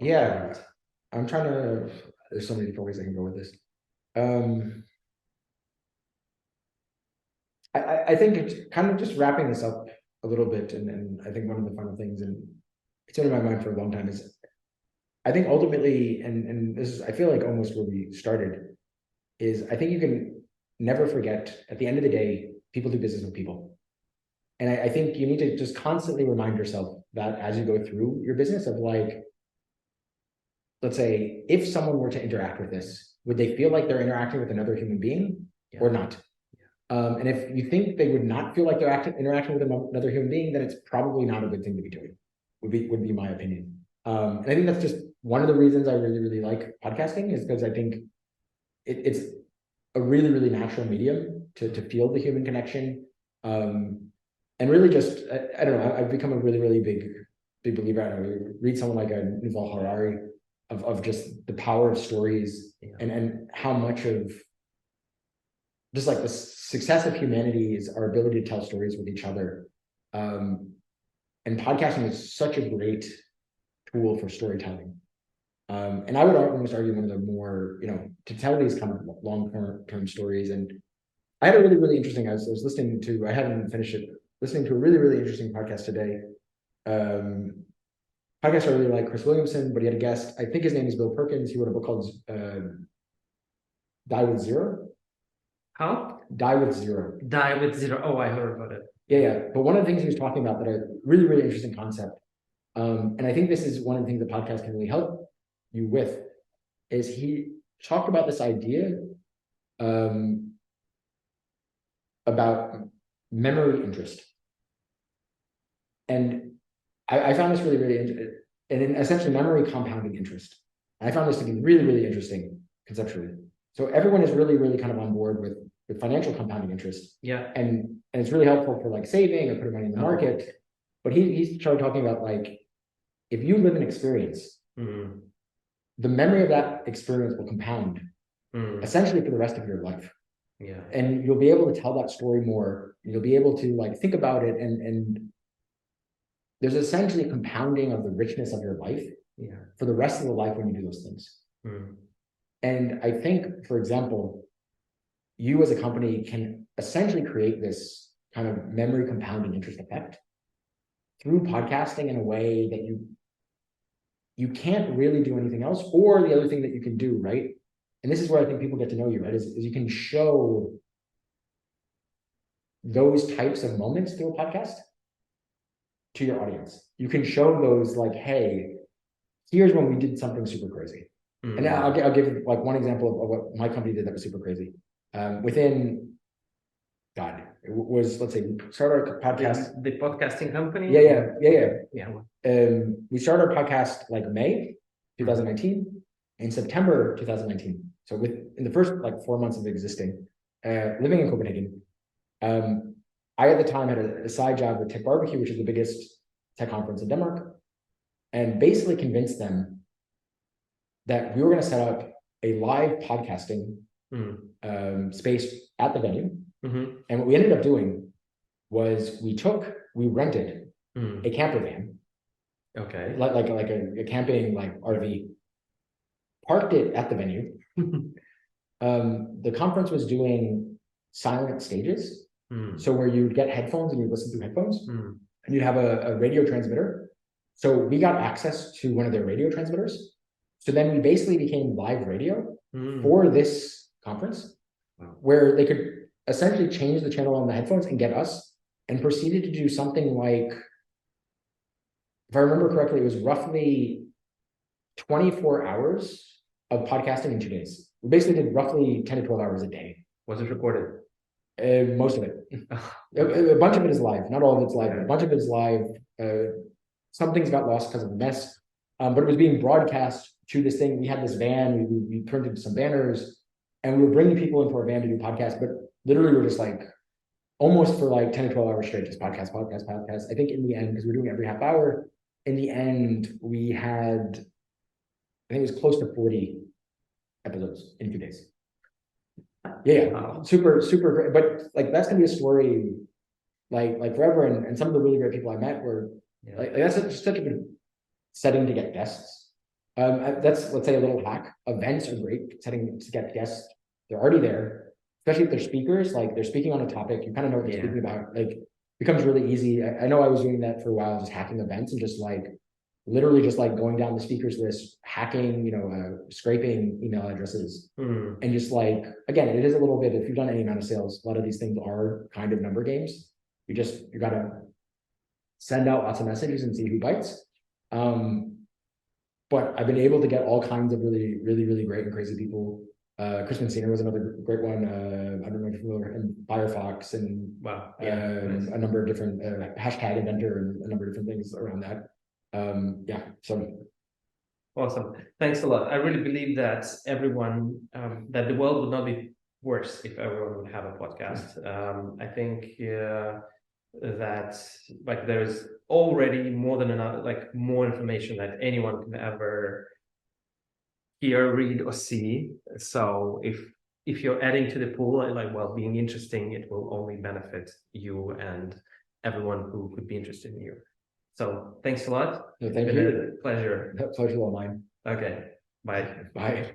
Yeah, I'm trying to, there's so many different ways I can go with this. I think it's kind of just wrapping this up a little bit, and I think one of the final things, and it's been in my mind for a long time, is I think ultimately, and this is, I feel like almost where we started, is I think you can never forget, at the end of the day, people do business with people. And I think you need to just constantly remind yourself that as you go through your business of like, let's say, if someone were to interact with this, would they feel like they're interacting with another human being or not? And if you think they would not feel like they're interacting with another human being, then it's probably not a good thing to be doing, would be my opinion. And I think that's just one of the reasons I really, really like podcasting, is because I think it's a really, really natural medium to feel the human connection. And really just, I don't know, I've become a really, really big believer. I don't know, read someone like a Yuval Harari of just the power of stories, and how much of just like the success of humanity is our ability to tell stories with each other. And podcasting is such a great tool for storytelling. And I would almost argue one of the more, to tell these kind of long-term stories. And I had a really, really interesting, I was listening to, I haven't finished it, listening to a really, really interesting podcast today. Podcast I really like, Chris Williamson, but he had a guest, I think his name is Bill Perkins. He wrote a book called Die with Zero. How? Die with Zero. Die with Zero. Oh, I heard about it. Yeah. But one of the things he was talking about that a really, really interesting concept, and I think this is one of the things the podcast can really help you with, is he talked about this idea about memory interest. And I found this really, really interesting, and essentially memory compounding interest. I found this to be really, really interesting conceptually. So everyone is really, really kind of on board with financial compounding interest. Yeah. And it's really helpful for like saving or putting money in the market. But he started talking about like, if you live an experience, the memory of that experience will compound essentially for the rest of your life. Yeah. And you'll be able to tell that story more. You'll be able to like think about it, and there's essentially a compounding of the richness of your life for the rest of the life when you do those things. And I think, for example, you as a company can essentially create this kind of memory compounding interest effect through podcasting in a way that you can't really do anything else. Or the other thing that you can do, right? And this is where I think people get to know you, right? Is you can show those types of moments through a podcast to your audience. You can show those like, hey, here's when we did something super crazy. And I'll give like one example of what my company did that was super crazy. Within, God, it was, let's say, we started our podcast. The podcasting company? Yeah. We started our podcast like May 2019, in September 2019. So in the first like 4 months of existing, living in Copenhagen, I at the time had a side job with Tech Barbecue, which is the biggest tech conference in Denmark, and basically convinced them that we were going to set up a live podcasting space at the venue. And what we ended up doing was we rented a camper van, like a camping like RV, parked it at the venue. The conference was doing silent stages. So where you would get headphones and you listen through headphones, and you'd have a radio transmitter. So we got access to one of their radio transmitters. So then we basically became live radio for this conference, where they could essentially change the channel on the headphones and get us, and proceeded to do something like, if I remember correctly, it was roughly 24 hours of podcasting in 2 days. We basically did roughly 10 to 12 hours a day. Was it recorded? Most of it. A bunch of it is live. Not all of it's live. A bunch of it is live. Some things got lost because of the mess, but it was being broadcast to this thing. We had this van. We printed some banners, and we were bringing people into our van to do podcasts. But literally, we're just like almost for like 10 to 12 hours straight, just podcast. I think in the end, because we're doing it every half hour, in the end, we had, I think it was close to 40 episodes in 2 days. Wow. Super great. But like that's gonna be a story like forever. And some of the really great people I met were like that's such a good setting to get guests. That's, let's say, a little hack. Events are great setting to get guests. They're already there. especially if they're speakers, like they're speaking on a topic, you kind of know what they're speaking about. Like becomes really easy. I know I was doing that for a while, just hacking events and just like literally just like going down the speakers list, hacking, scraping email addresses, and just like, again, it is a little bit, if you've done any amount of sales, a lot of these things are kind of number games. You gotta send out lots of messages and see who bites. But I've been able to get all kinds of really, really, really great and crazy people. Chris Mancina was another great one. I don't know if you're familiar, and Firefox, and Wow. a number of different hashtag inventor, and a number of different things around that. So Awesome. Thanks a lot. I really believe that everyone, that the world would not be worse if everyone would have a podcast. I think that like there's already more than enough, like more information that anyone can ever hear, read, or see. So if you're adding to the pool, like, well, being interesting, it will only benefit you and everyone who could be interested in you. So thanks a lot. thank It's been you. a pleasure. Pleasure all mine. Okay. Bye. Bye.